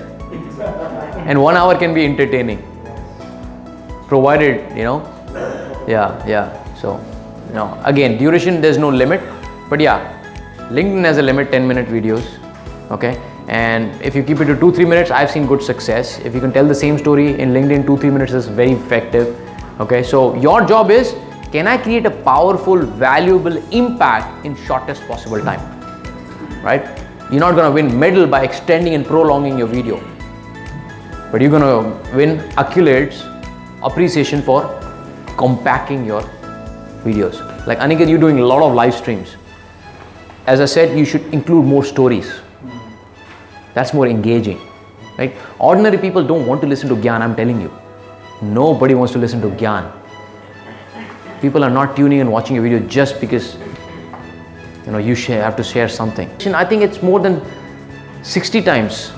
and 1 hour can be entertaining. Provided, yeah. So, again, duration, there's no limit, but yeah, LinkedIn has a limit, 10-minute videos, okay? And if you keep it to 2-3 minutes, I've seen good success. If you can tell the same story in LinkedIn, 2-3 minutes is very effective, okay? So your job is, can I create a powerful, valuable impact in shortest possible time, right? You're not gonna win medal by extending and prolonging your video, but you're gonna win accolades, appreciation for compacting your videos. Like Aniket, you're doing a lot of live streams. As I said, you should include more stories. That's more engaging, right? Ordinary people don't want to listen to Gyan, I'm telling you. Nobody wants to listen to Gyan. People are not tuning and watching a video just because you have to share something. I think it's more than 60 times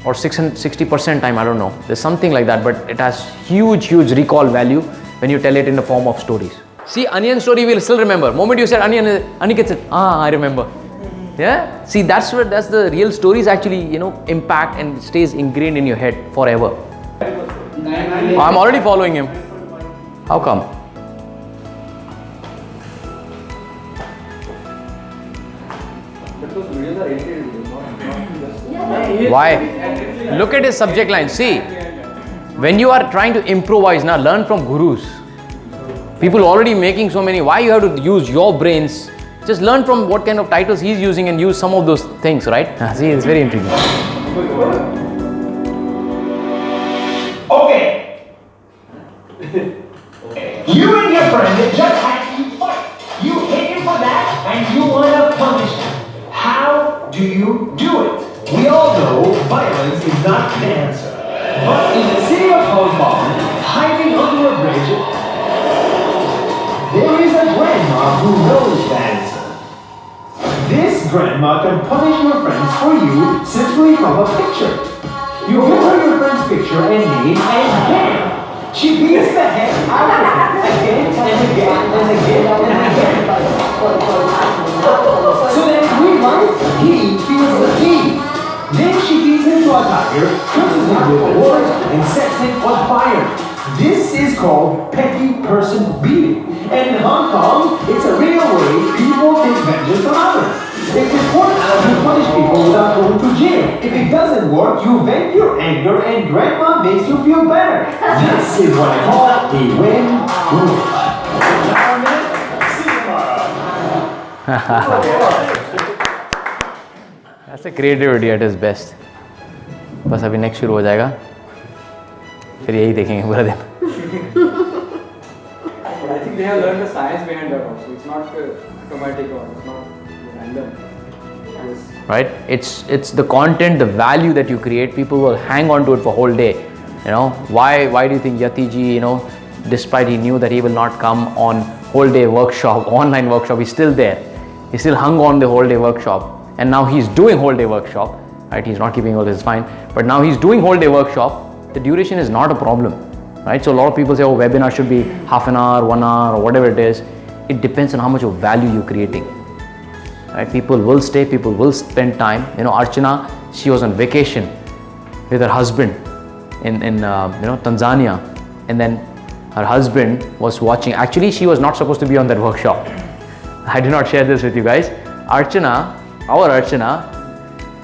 or 60% time, I don't know. There's something like that, but it has huge recall value when you tell it in the form of stories. See, onion story we'll still remember. Moment you said onion, Aniket said, I remember. Yeah? See, that's the real stories actually, impact and stays ingrained in your head forever. I'm already following him. How come? Why? Look at his subject line. See, when you are trying to improvise, now learn from gurus. People already making so many. Why you have to use your brains? Just learn from what kind of titles he's using and use some of those things, right? See, it's very intriguing. Okay. You and your friend just had to fight. You hit him for that and you want to punish him. How do you do it? We all know violence is not the answer. But in the city of Hong Kong, hiding under a bridge, there is a grandma who knows the answer. This grandma can punish your friends for you simply from a picture. You give her your friend's picture and name, and bam! She beats the heck out of him again and again and again and again. So that 3 months, he feels the heat. Then she beats him to a tiger, curses him with words, and sets him on fire. This is called petty person beating. And in Hong Kong, it's a real way people take vengeance on others. It's important to punish people without going to to jail. If it doesn't work, you vent your anger and grandma makes you feel better. This is what I call a win-win. That's a creativity at its best. बस अभी next शुरू हो जाएगा, फिर यही देखेंगे पूरा दिन. But I think they have learned the science behind that also. It's not automatic or it's not random. Yes. Right? It's the content, the value that you create. People will hang on to it for whole day. You know, why do you think Yati ji, you know, despite he knew that he will not come on whole day workshop, online workshop, he's still there. He still hung on the whole day workshop, and now he's doing whole day workshop. Right? He's not keeping all this fine, but now he's doing whole day workshop. The duration is not a problem. Right? So a lot of people say, oh, webinar should be half an hour, 1 hour, or whatever it is. It depends on how much of value you're creating. Right? People will stay, people will spend time. You know, Archana, she was on vacation with her husband in Tanzania, and then her husband was watching. Actually, she was not supposed to be on that workshop. I did not share this with you guys. Archana, our Archana,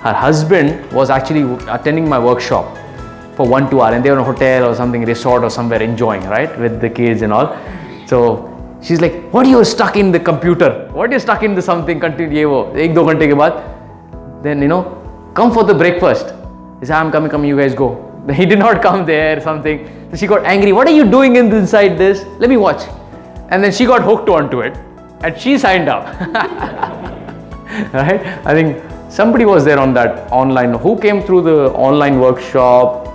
her husband was actually attending my workshop for 1-2 hours, and they were in a hotel or something, resort or somewhere enjoying, right, with the kids and all. So she's like, what are you stuck in the computer? What are you stuck in the something? Continue ye wo. 1-2 घंटे के बाद, then you know, come for the breakfast. He said, I'm coming, you guys go. He did not come there, something. So she got angry. What are you doing inside this? Let me watch. And then she got hooked onto it, and she signed up. Right? I think somebody was there on that online. Who came through the online workshop?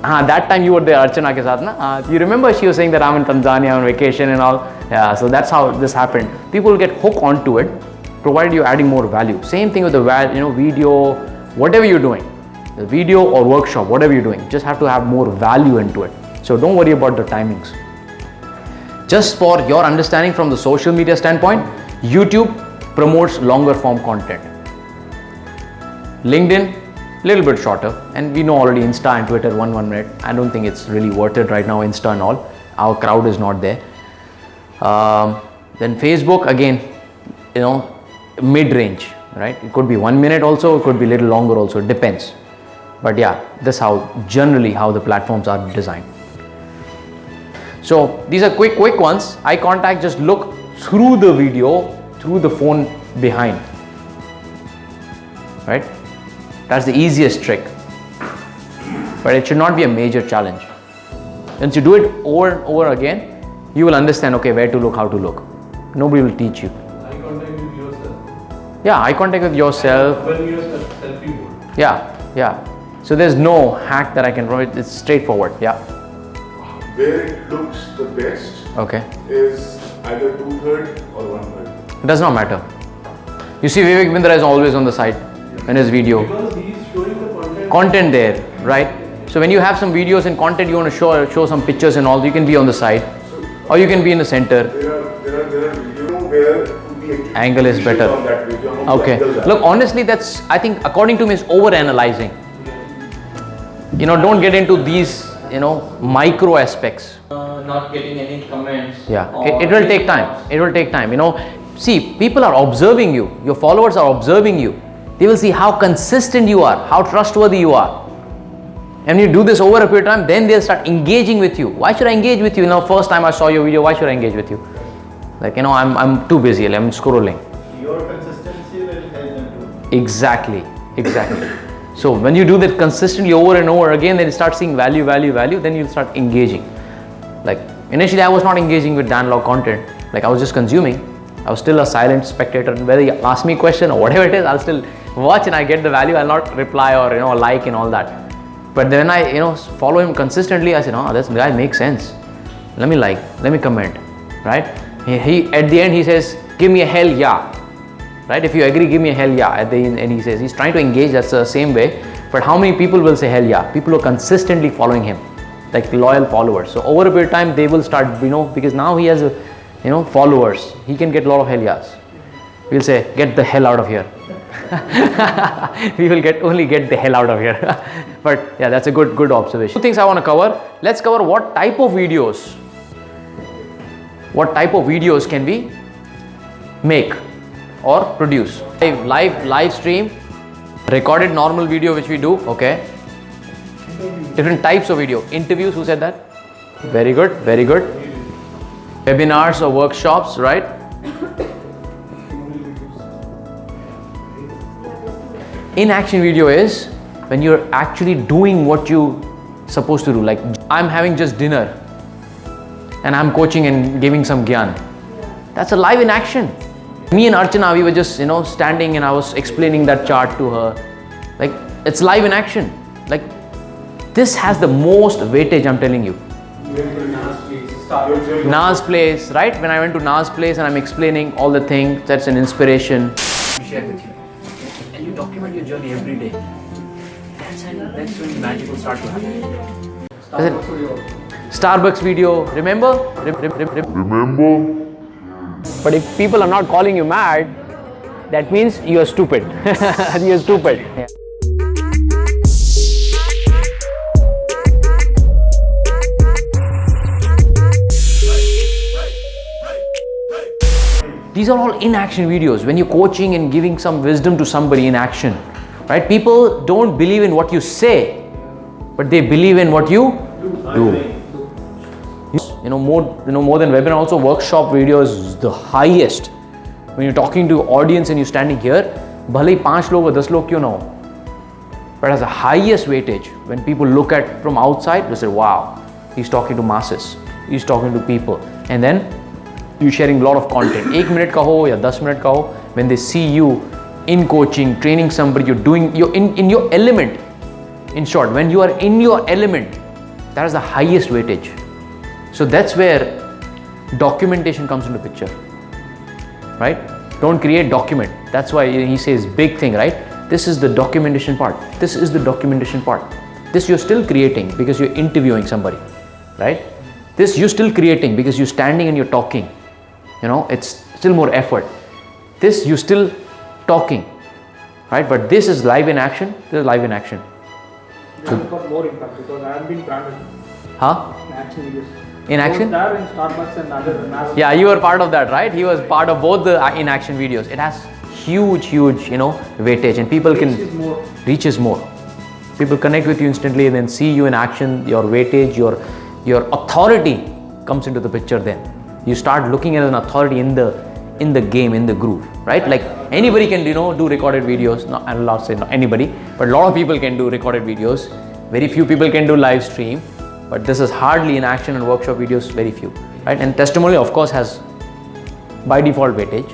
That time you were there, Archana ke saath, na? You remember she was saying that I'm in Tanzania on vacation and all. Yeah, so that's how this happened. People will get hooked onto it, provided you're adding more value. Same thing with the video, whatever you're doing, the video or workshop, whatever you're doing, just have to have more value into it. So don't worry about the timings. Just for your understanding from the social media standpoint, YouTube promotes longer form content. LinkedIn, little bit shorter, and we know already Insta and Twitter 1 minute. I don't think it's really worth it right now, Insta and all. Our crowd is not there. Then Facebook, again, you know, mid-range, right? It could be 1 minute also, it could be a little longer also, it depends. But yeah, that's how generally how the platforms are designed. So these are quick ones. Eye contact, just look through the video, through the phone behind, right? That's the easiest trick, but it should not be a major challenge. Once you do it over and over again, you will understand, okay, where to look, how to look. Nobody will teach you. Eye contact with yourself. Yeah, eye contact with yourself. When you're selfie mode. Yeah. So there's no hack that I can provide. It's straightforward. Yeah. Where it looks the best Okay. is either 2/3 or 1/3. It does not matter. You see, Vivek Bindra is always on the side in his video. Because he's showing the Content there, right? So when you have some videos and content, you want to show some pictures and all, you can be on the side, or you can be in the center. There are videos where the Angle is better. on that video, how to Okay. angle that. Look, honestly, that's, I think, according to me, is over analyzing. You know, don't get into these, micro aspects. Not getting any comments. Yeah, or it will take time. It will take time. See, people are observing you. Your followers are observing you. They will see how consistent you are, how trustworthy you are. And you do this over a period of time, then they'll start engaging with you. Why should I engage with you? First time I saw your video, why should I engage with you? Like, I'm too busy, I'm scrolling. Your consistency will help them to. Exactly. So when you do that consistently over and over again, then you start seeing value, then you'll start engaging. Like, initially I was not engaging with Dan Log content. Like, I was just consuming. I was still a silent spectator. Whether you ask me a question or whatever it is, I'll still watch and I get the value. I'll not reply or like and all that. But then I follow him consistently. I said, oh, this guy makes sense. Let me like, let me comment, right? He at the end he says, give me a hell yeah, right? If you agree, give me a hell yeah. At the end, and he says he's trying to engage. That's the same way. But how many people will say hell yeah? People who are consistently following him, like loyal followers. So over a period of time, they will start, because now he has followers. He can get a lot of hell yeahs. We'll say, get the hell out of here. We will only get the hell out of here. But yeah, that's a good observation. Two things I want to cover. Let's cover what type of videos. What type of videos can we make or produce? Live stream, Recorded normal video which we do, okay. Different types of video. Interviews, who said that? Very good, very good. Webinars or workshops, right? In action video is when you're actually doing what you're supposed to do. Like I'm having just dinner and I'm coaching and giving some gyan. That's a live in action. Me and Archana, we were just, standing and I was explaining that chart to her. Like, it's live in action. Like, this has the most weightage, I'm telling you. Na's place, right? When I went to Na's place and I'm explaining all the things, that's an inspiration. Share with you. And you document your journey every day. That's when the magic will start to happen. Starbucks video, remember? Remember? But if people are not calling you mad, that means you are stupid. You are stupid. Yeah. These are all in-action videos. When you're coaching and giving some wisdom to somebody in action, right? People don't believe in what you say, but they believe in what you do. More than webinar, also workshop videos is the highest. When you're talking to audience and you're standing here, bhale hi 5 log or 10 log kyun na ho, but has the highest weightage. When people look at from outside, they say, wow, he's talking to masses, he's talking to people. And then you're sharing a lot of content. 1 minute ka ho ya 10 minute ka ho, when they see you in coaching, training somebody, you're in your element. In short, when you are in your element, that is the highest weightage. So that's where documentation comes into picture, right? Don't create document. That's why he says big thing, right? This is the documentation part. This is the documentation part. This you're still creating because you're interviewing somebody, right? This you're still creating because you're standing and you're talking. It's still more effort. This you're still talking, right? But this is live in action. This is live in action. So, got more impact because I have been branded. Huh? In action videos. In action? There in Starbucks and other. Yeah, you were part of that, right? He was part of both the in-action videos. It has huge, weightage, and people can reach is more. People connect with you instantly, and then see you in action. Your weightage, your authority comes into the picture. Then you start looking at an authority in the game, in the groove, right? Like anybody can, do recorded videos. No, I will not say not anybody, but a lot of people can do recorded videos. Very few people can do live stream. But this is hardly in action and workshop videos, very few, right? And testimonial, of course, has by default weightage,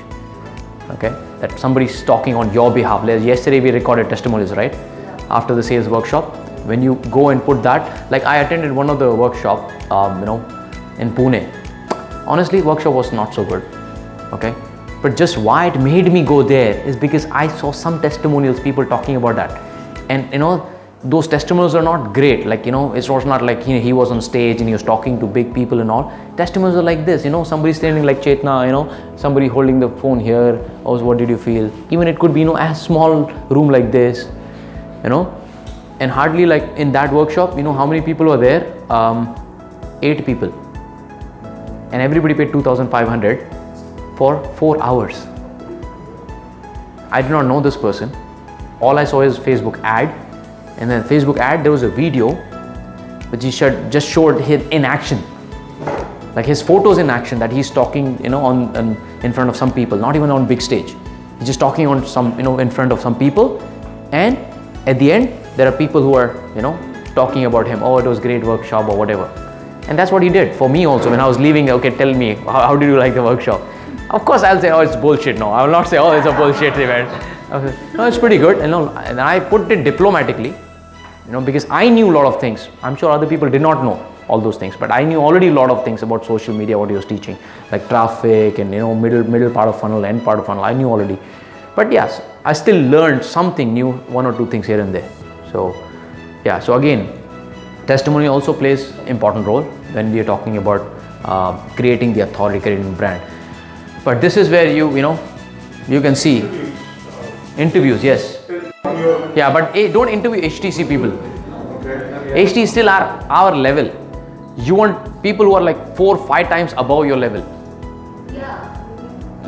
okay? That somebody's talking on your behalf. Yesterday we recorded testimonials, right? After the sales workshop, when you go and put that, like I attended one of the workshop, in Pune. Honestly, workshop was not so good, okay? But just why it made me go there is because I saw some testimonials, people talking about that, and those testimonials are not great. Like, it was not like he was on stage and he was talking to big people and all. Testimonials are like this, somebody standing like Chetna, somebody holding the phone here. Oh, what did you feel? Even it could be, a small room like this, and hardly like in that workshop, how many people were there? 8 people. And everybody paid 2,500 for 4 hours. I did not know this person. All I saw is Facebook ad. And then Facebook ad, there was a video which he just showed him in action, like his photos in action, that he's talking, in front of some people, not even on big stage. He's just talking on some, in front of some people, and at the end there are people who are, talking about him. Oh, it was great workshop or whatever. And that's what he did for me also. When I was leaving, okay, tell me, how did you like the workshop? Of course, I'll say, oh, it's bullshit. No, I will not say, oh, it's a bullshit event. Okay. No, it's pretty good. And I put it diplomatically. Because I knew a lot of things. I'm sure other people did not know all those things, but I knew already a lot of things about social media, what he was teaching, like traffic and middle part of funnel, end part of funnel. I knew already. But yes, I still learned something new, 1 or 2 things here and there. So yeah, so again, testimony also plays important role when we are talking about creating the authority, creating brand. But this is where you can see interviews, yes. Yeah, but don't interview HTC people. HT still are our level. You want people who are like 4 or 5 times above your level.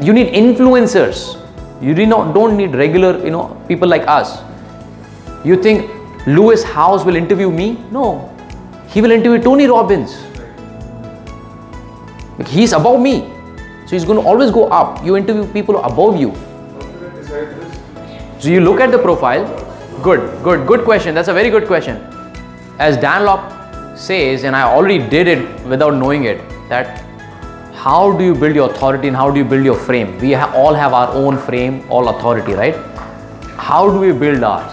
You need influencers. You don't need regular, people like us. You think Lewis Howes will interview me? No. He will interview Tony Robbins. He's above me. So he's going to always go up. You interview people above you. So you look at the profile. Good question. That's a very good question. As Dan Locke says, and I already did it without knowing it, that how do you build your authority and how do you build your frame? We all have our own frame, all authority, right? How do we build ours?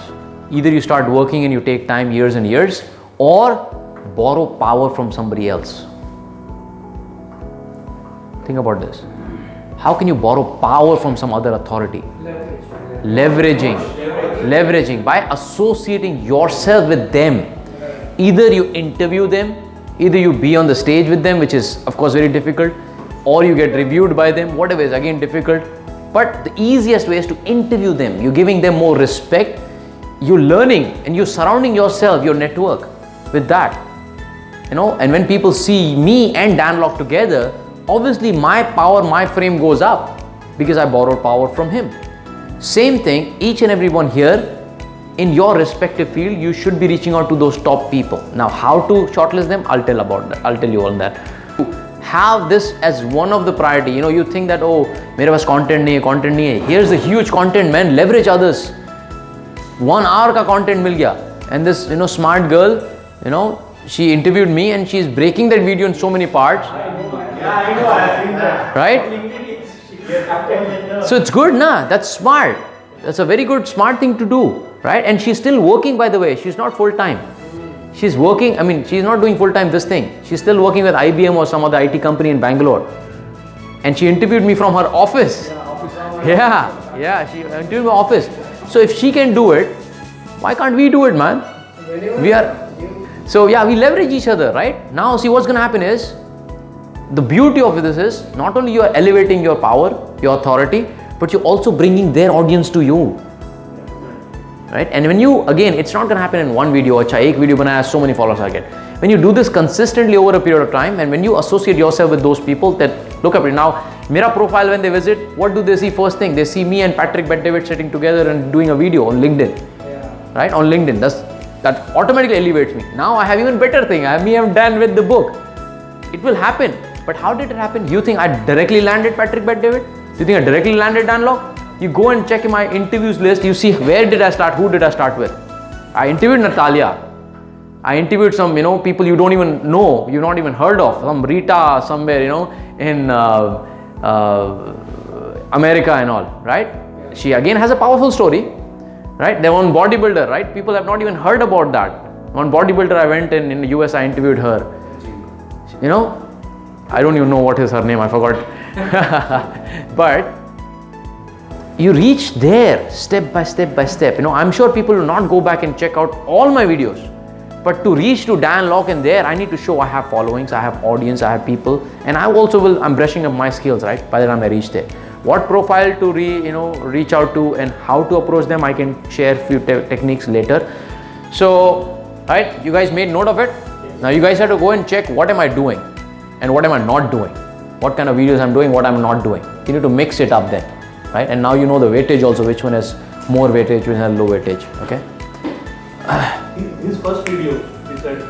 Either you start working and you take time, years and years, or borrow power from somebody else. Think about this. How can you borrow power from some other authority? Leveraging by associating yourself with them. Either you interview them, either you be on the stage with them, which is of course very difficult, or you get reviewed by them, whatever is again difficult. But the easiest way is to interview them. You're giving them more respect, you're learning, and you're surrounding yourself, your network with that. And when people see me and Dan Locke together, obviously my power, my frame goes up because I borrowed power from him. Same thing, each and everyone here in your respective field, you should be reaching out to those top people. Now, how to shortlist them? I'll tell you on that. Have this as one of the priority. You think that, oh, मेरे पास content नहीं है. Here's the huge content, man. Leverage others. 1 hour का content मिल गया. And this, smart girl, she interviewed me and she's breaking that video in so many parts. Right? So it's good, nah? That's smart. That's a very good, smart thing to do, right? And she's still working, by the way. She's not full-time. She's working, she's not doing full-time this thing. She's still working with IBM or some other IT company in Bangalore. And she interviewed me from her office. Yeah, she interviewed my office. So if she can do it, why can't we do it, man? So we leverage each other, right? Now see what's going to happen is, the beauty of this is, not only you are elevating your power, your authority, but you're also bringing their audience to you. Right? And when you, again, it's not going to happen in one video, एक video बनाया, so many followers I get. When you do this consistently over a period of time, and when you associate yourself with those people that look up it. Now, Mera profile, when they visit, what do they see first thing? They see me and Patrick Bet-David sitting together and doing a video on LinkedIn. Right? On LinkedIn. That automatically elevates me. Now I have even better thing. I have done with the book. It will happen. But how did it happen? You think I directly landed Patrick Bet-David? You think I directly landed Dan Locke? You go and check in my interviews list, you see where did I start, who did I start with. I interviewed Natalia. I interviewed some, people you don't even know, you've not even heard of. Some Rita somewhere, in America and all, right? She again has a powerful story, right? Then one bodybuilder, right? People have not even heard about that. One bodybuilder I went in the US, I interviewed her. I don't even know what is her name, I forgot. But you reach there step by step by step. I'm sure people will not go back and check out all my videos. But to reach to Dan Locke and there, I need to show I have followings, I have audience, I have people. And I also I'm brushing up my skills, right? By the time I reach there. What profile to reach out to and how to approach them, I can share few techniques later. So, right, you guys made note of it? Now you guys have to go and check what am I doing and what am I not doing. What kind of videos I'm doing, what I'm not doing. You need to mix it up then. Right? And now you know the weightage also, which one has more weightage, which one has low weightage. Okay? His first video, he said,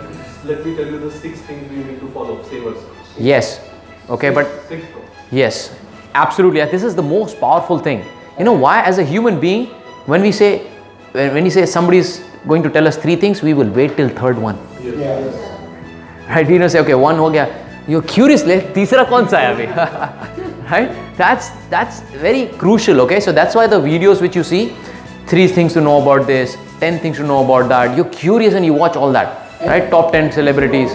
let me tell you the 6 things we need to follow, save ourselves. Yes. Okay, but yes, absolutely. This is the most powerful thing. You know why? As a human being, when we say somebody is going to tell us 3 things, we will wait till third one. Yes. Right? We don't say, okay, 1 ho gaya. You're curious, तीसरा कौन सा है अभी? Right? That's very crucial, okay? So that's why the videos which you see, 3 things to know about this, 10 things to know about that, you're curious and you watch all that, right? Top 10 celebrities.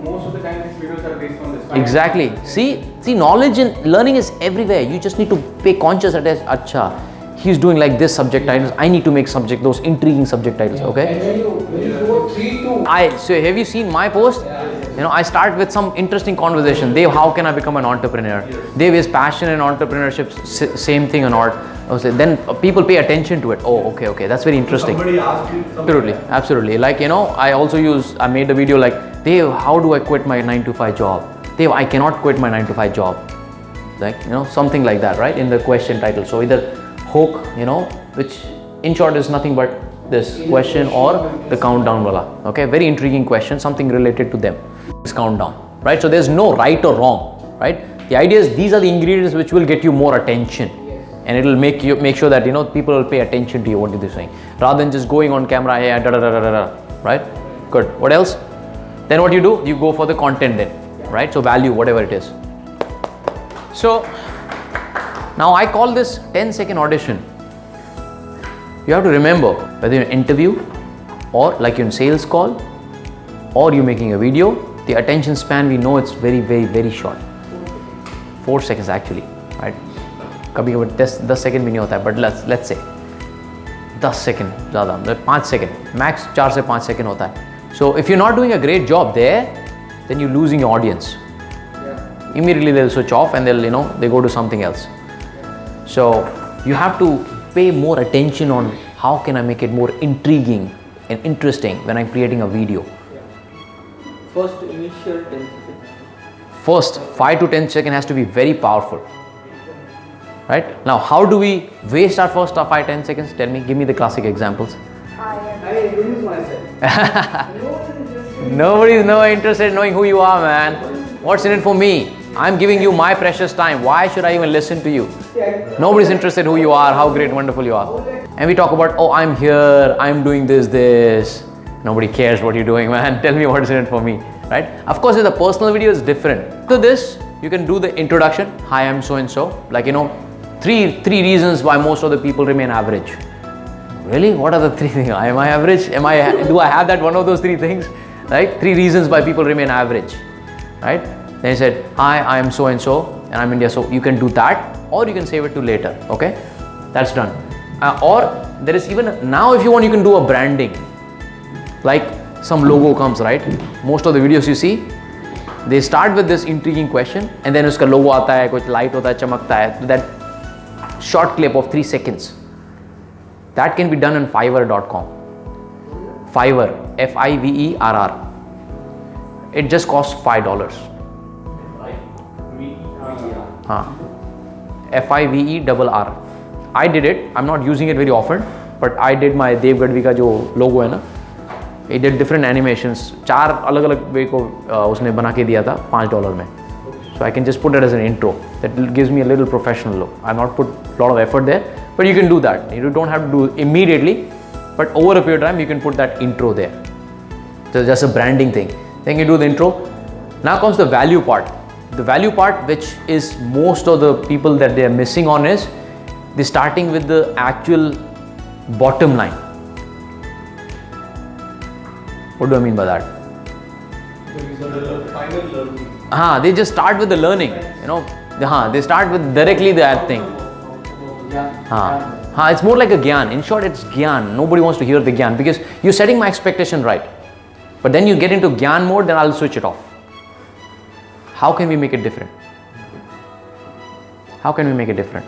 Most of the time these videos are based on this. Exactly. See, knowledge and learning is everywhere. You just need to pay conscious attention. Acha, he's doing like this subject titles. I need to make those intriguing subject titles, okay? And when you go 3 to... So have you seen my post? I start with some interesting conversation. Dev, how can I become an entrepreneur? Dev, is passion and entrepreneurship same thing or not? Then people pay attention to it. Oh, okay, that's very interesting. Somebody asked you Absolutely, absolutely. Like, I made a video like, Dev, how do I quit my 9-to-5 job? Dev, I cannot quit my 9-to-5 job. Like, something like that, right? In the question title. So either hook, which in short is nothing but this question or the countdown wala. Okay, very intriguing question, something related to them. This countdown, right? So there's no right or wrong, right? The idea is these are the ingredients which will get you more attention, and it will make sure that people will pay attention to you what you're saying, rather than just going on camera, hey, da, da, da, da, da, da, right? Good. What else? Then what you do? You go for the content then, right? So value, whatever it is. So now I call this 10-second audition. You have to remember, whether you're in an interview or like you're in sales call or you're making a video, the attention span, we know it's very, very, very short. 4 seconds actually, right? कभी-कभी 10 second भी नहीं होता है, but let's say 10 second ज़्यादा, मतलब 5 second, max 4 से 5 second होता है. So if you're not doing a great job there, then you're losing your audience. Immediately they'll switch off and they'll, they go to something else. So you have to pay more attention on how can I make it more intriguing and interesting when I'm creating a video. First initial 10 seconds. First 5 to 10 seconds has to be very powerful. Right? Now, how do we waste our first 5-10 seconds? Tell me, give me the classic examples. I introduce myself. Nobody's interested in knowing who you are, man. What's in it for me? I'm giving you my precious time. Why should I even listen to you? Nobody's interested who you are, how great, wonderful you are. And we talk about, oh, I'm here, I'm doing this. Nobody cares what you're doing, man. Tell me what's in it for me, right? Of course, if the personal video is different. To this, you can do the introduction. Hi, I'm so-and-so. Like, three reasons why most of the people remain average. Really? What are the 3 things? Am I average? Do I have that one of those 3 things? Right? 3 reasons why people remain average. Right? Then he said, hi, I am so-and-so and I'm India. So you can do that, or you can save it to later. Okay? That's done. Or there is even, now if you want, you can do a branding. Like some logo comes, right? Most of the videos you see, they start with this intriguing question and then uska logo aata hai, kuch light hota hai, chamakta hai. That short clip of 3 seconds. That can be done on Fiverr.com. Fiverr, Fiverr. It just costs $5. Fiverr. I did it. I'm not using it very often, but I did my Dev Gadhvi ka jo logo hai na. He did different animations. 4 अलग-अलग way को उसने बना के दिया था $5 में. So I can just put it as an intro. That gives me a little professional look. I've not put a lot of effort there, but you can do that. You don't have to do it immediately, but over a period of time, you can put that intro there. So just a branding thing. Then you do the intro. Now comes the value part. The value part, which is most of the people that they are missing on, is they're starting with the actual bottom line. What do I mean by that? They just start with the learning, they start with directly that thing. It's more like a gyan. In short, it's gyan. Nobody wants to hear the gyan because you're setting my expectation right. But then you get into gyan mode, then I'll switch it off. How can we make it different? How can we make it different?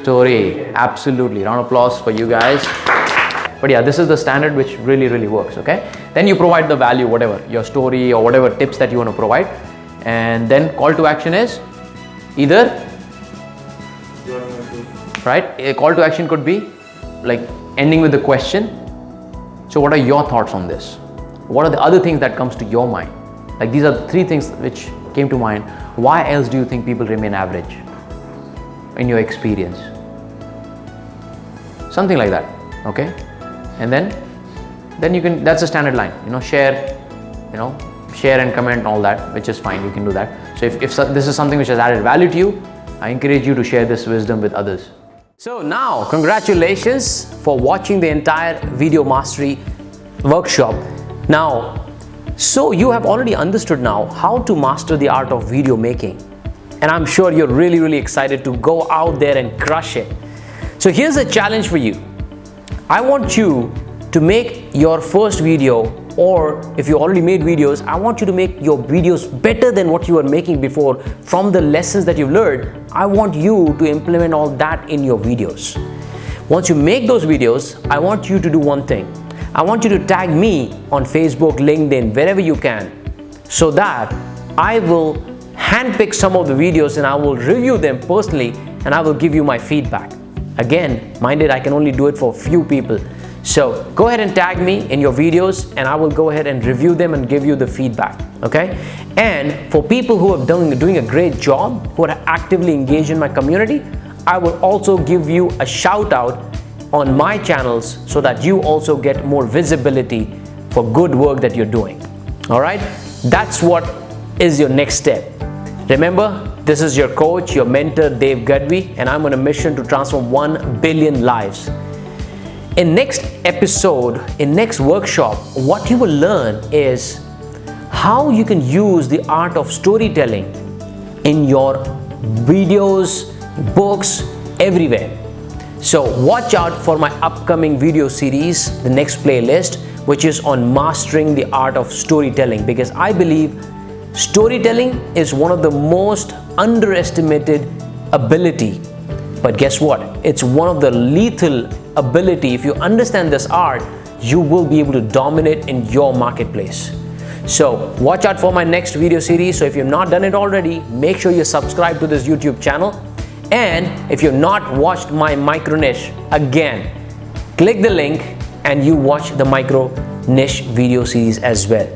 Story. Absolutely. Round of applause for you guys. But yeah, this is the standard which really, really works, okay? Then you provide the value, whatever, your story or whatever tips that you want to provide. And then call to action is either, right? A call to action could be like ending with the question. So what are your thoughts on this? What are the other things that comes to your mind? Like these are the 3 things which came to mind. Why else do you think people remain average in your experience? Something like that, okay? And then you can, that's a standard line, share and comment and all that, which is fine, you can do that. So if this is something which has added value to you, I encourage you to share this wisdom with others. So now, congratulations for watching the entire video mastery workshop. Now, so you have already understood now how to master the art of video making. And I'm sure you're really, really excited to go out there and crush it. So here's a challenge for you. I want you to make your first video, or if you already made videos, I want you to make your videos better than what you were making before from the lessons that you've learned. I want you to implement all that in your videos. Once you make those videos, I want you to do one thing. I want you to tag me on Facebook, LinkedIn, wherever you can, so that I will handpick some of the videos and I will review them personally and I will give you my feedback. Again, mind it, I can only do it for few people. So go ahead and tag me in your videos and I will go ahead and review them and give you the feedback, okay? And for people who are doing a great job, who are actively engaged in my community, I will also give you a shout out on my channels so that you also get more visibility for good work that you're doing. All right, that's what is your next step. Remember, this is your coach, your mentor, Dev Gadhvi, and I'm on a mission to transform 1 billion lives. In next episode, in next workshop, what you will learn is how you can use the art of storytelling in your videos, books, everywhere. So watch out for my upcoming video series, the next playlist, which is on mastering the art of storytelling, because I believe storytelling is one of the most underestimated ability. But guess what? It's one of the lethal ability. If you understand this art, you will be able to dominate in your marketplace. So watch out for my next video series. So if you've not done it already, make sure you subscribe to this YouTube channel. And if you've not watched my micro niche, again, click the link and you watch the micro niche video series as well.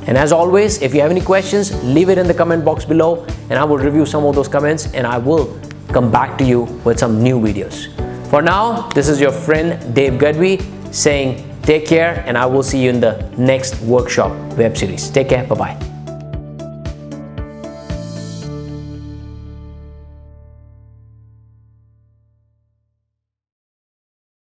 And as always, if you have any questions, leave it in the comment box below and I will review some of those comments and I will come back to you with some new videos. For now, this is your friend Dev Gadhvi saying take care, and I will see you in the next workshop web series. Take care. Bye-bye.